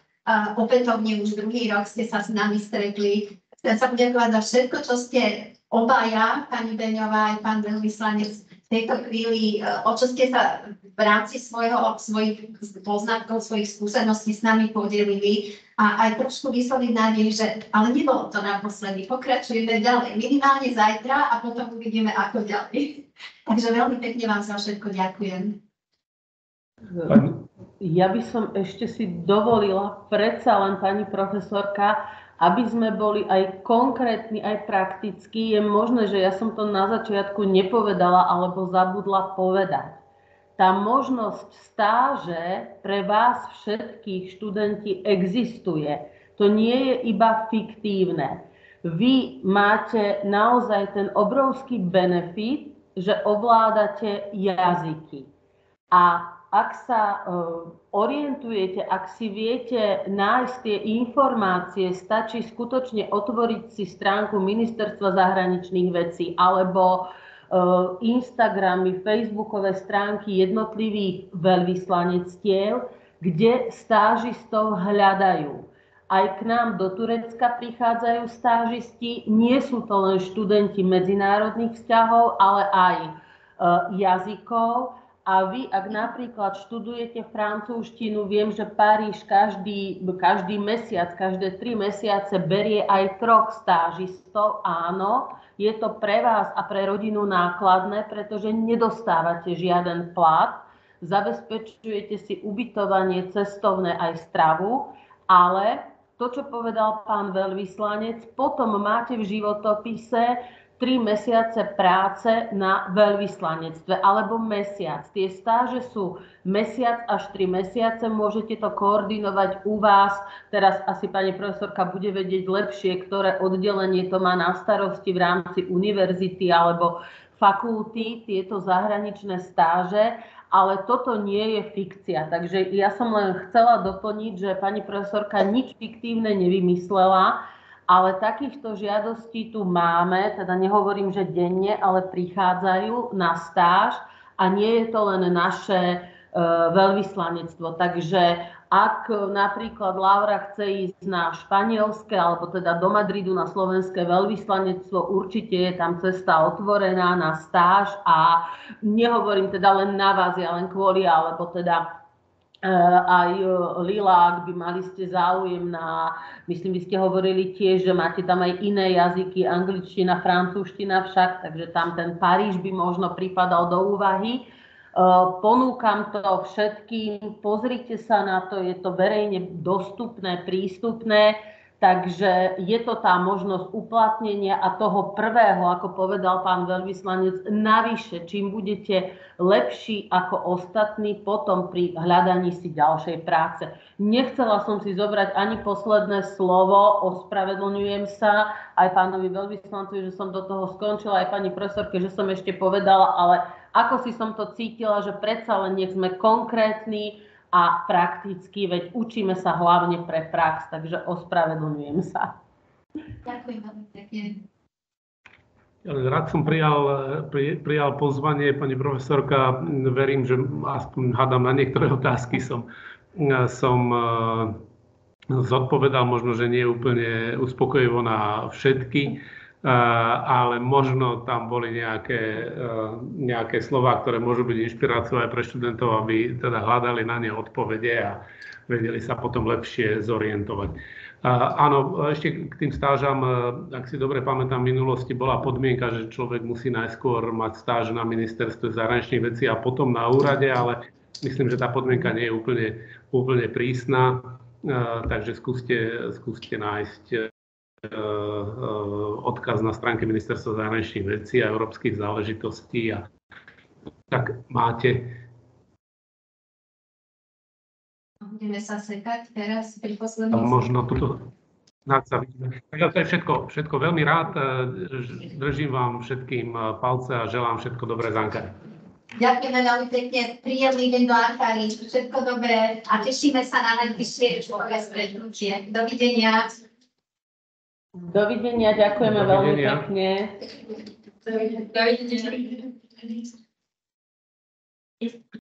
opätovne už druhý rok ste sa s nami stretli. Chcem sa poďakovať za všetko, čo ste obaja, pani Beňová aj pán veľvyslanec, v tejto chvíli, o čo ste sa v rámci svojich poznatkov, svojich skúseností s nami podelili a aj trošku vysloviť nádej, že ale nebolo to naposledy, pokračujeme ďalej, minimálne zajtra a potom uvidíme, ako ďalej. Takže veľmi pekne vám za všetko ďakujem. Ja by som ešte si dovolila predsa len, pani profesorka, aby sme boli aj konkrétni, aj praktickí. Je možné, že ja som to na začiatku nepovedala alebo zabudla povedať. Tá možnosť stáže pre vás všetkých študenti existuje. To nie je iba fiktívne. Vy máte naozaj ten obrovský benefit, že ovládate jazyky. A ak sa orientujete, ak si viete nájsť tie informácie, stačí skutočne otvoriť si stránku Ministerstva zahraničných vecí alebo Instagramy, Facebookové stránky jednotlivých veľvyslanectiev, kde stážistov hľadajú. Aj k nám do Turecka prichádzajú stážisti, nie sú to len študenti medzinárodných vzťahov, ale aj jazykov. A vy, ak napríklad študujete francúzštinu, viem, že Paríž každý mesiac, každé 3 mesiace berie aj 3 stážistov. Áno, je to pre vás a pre rodinu nákladné, pretože nedostávate žiaden plat, zabezpečujete si ubytovanie, cestovné aj stravu, ale to, čo povedal pán veľvyslanec, potom máte v životopise 3 mesiace práce na veľvyslanectve alebo mesiac. Tie stáže sú mesiac až 3 mesiace, môžete to koordinovať u vás. Teraz asi pani profesorka bude vedieť lepšie, ktoré oddelenie to má na starosti v rámci univerzity alebo fakulty, tieto zahraničné stáže, ale toto nie je fikcia. Takže ja som len chcela doplniť, že pani profesorka nič fiktívne nevymyslela, ale takýchto žiadostí tu máme, teda nehovorím, že denne, ale prichádzajú na stáž a nie je to len naše veľvyslanectvo. Takže ak napríklad Laura chce ísť na španielske alebo teda do Madridu na slovenské veľvyslanectvo, určite je tam cesta otvorená na stáž a nehovorím teda len na vás, ja len kvôli, alebo teda aj Lila, ak by mali ste záujem na, myslím, vy ste hovorili tiež, že máte tam aj iné jazyky, angličtina, francúzština však, takže tam ten Paríž by možno pripadal do úvahy. Ponúkam to všetkým, pozrite sa na to, je to verejne dostupné, prístupné. Takže je to tá možnosť uplatnenia a toho prvého, ako povedal pán veľvyslanec, navyše, čím budete lepší ako ostatní potom pri hľadaní si ďalšej práce. Nechcela som si zobrať ani posledné slovo, ospravedlňujem sa aj pánovi veľvyslancovi, že som do toho skončila, aj pani profesorke, že som ešte povedala, ale ako si som to cítila, že predsa len nech sme konkrétni a prakticky, veď učíme sa hlavne pre prax, takže ospravedlňujem sa. Ďakujem veľmi pekne. Rád som prijal pozvanie, pani profesorka. Verím, že aspoň hádam na niektoré otázky som zodpovedal, možno, že nie úplne uspokojivo na všetky, ale možno tam boli nejaké slová, ktoré môžu byť inšpiráciou aj pre študentov, aby teda hľadali na ne odpovede a vedeli sa potom lepšie zorientovať. Áno, ešte k tým stážam, ak si dobre pamätám, v minulosti bola podmienka, že človek musí najskôr mať stáž na ministerstve zahraničných vecí a potom na úrade, ale myslím, že tá podmienka nie je úplne prísna, takže skúste nájsť odkaz na stránke Ministerstva zahraničných vecí a európskych záležitostí a tak máte. Budeme sa sekať teraz pri poslednom. Možno tuto sa vidíme. Takže to je všetko. Veľmi rád. Držím vám všetkým palce a želám všetko dobré z Ankary. Ďakujeme veľmi pekne. Príjemný deň do Ankary. Všetko dobré a tešíme sa na najbližšie stretnutie. Dovidenia. Dovidenia, ďakujeme veľmi pekne. Dovidenia.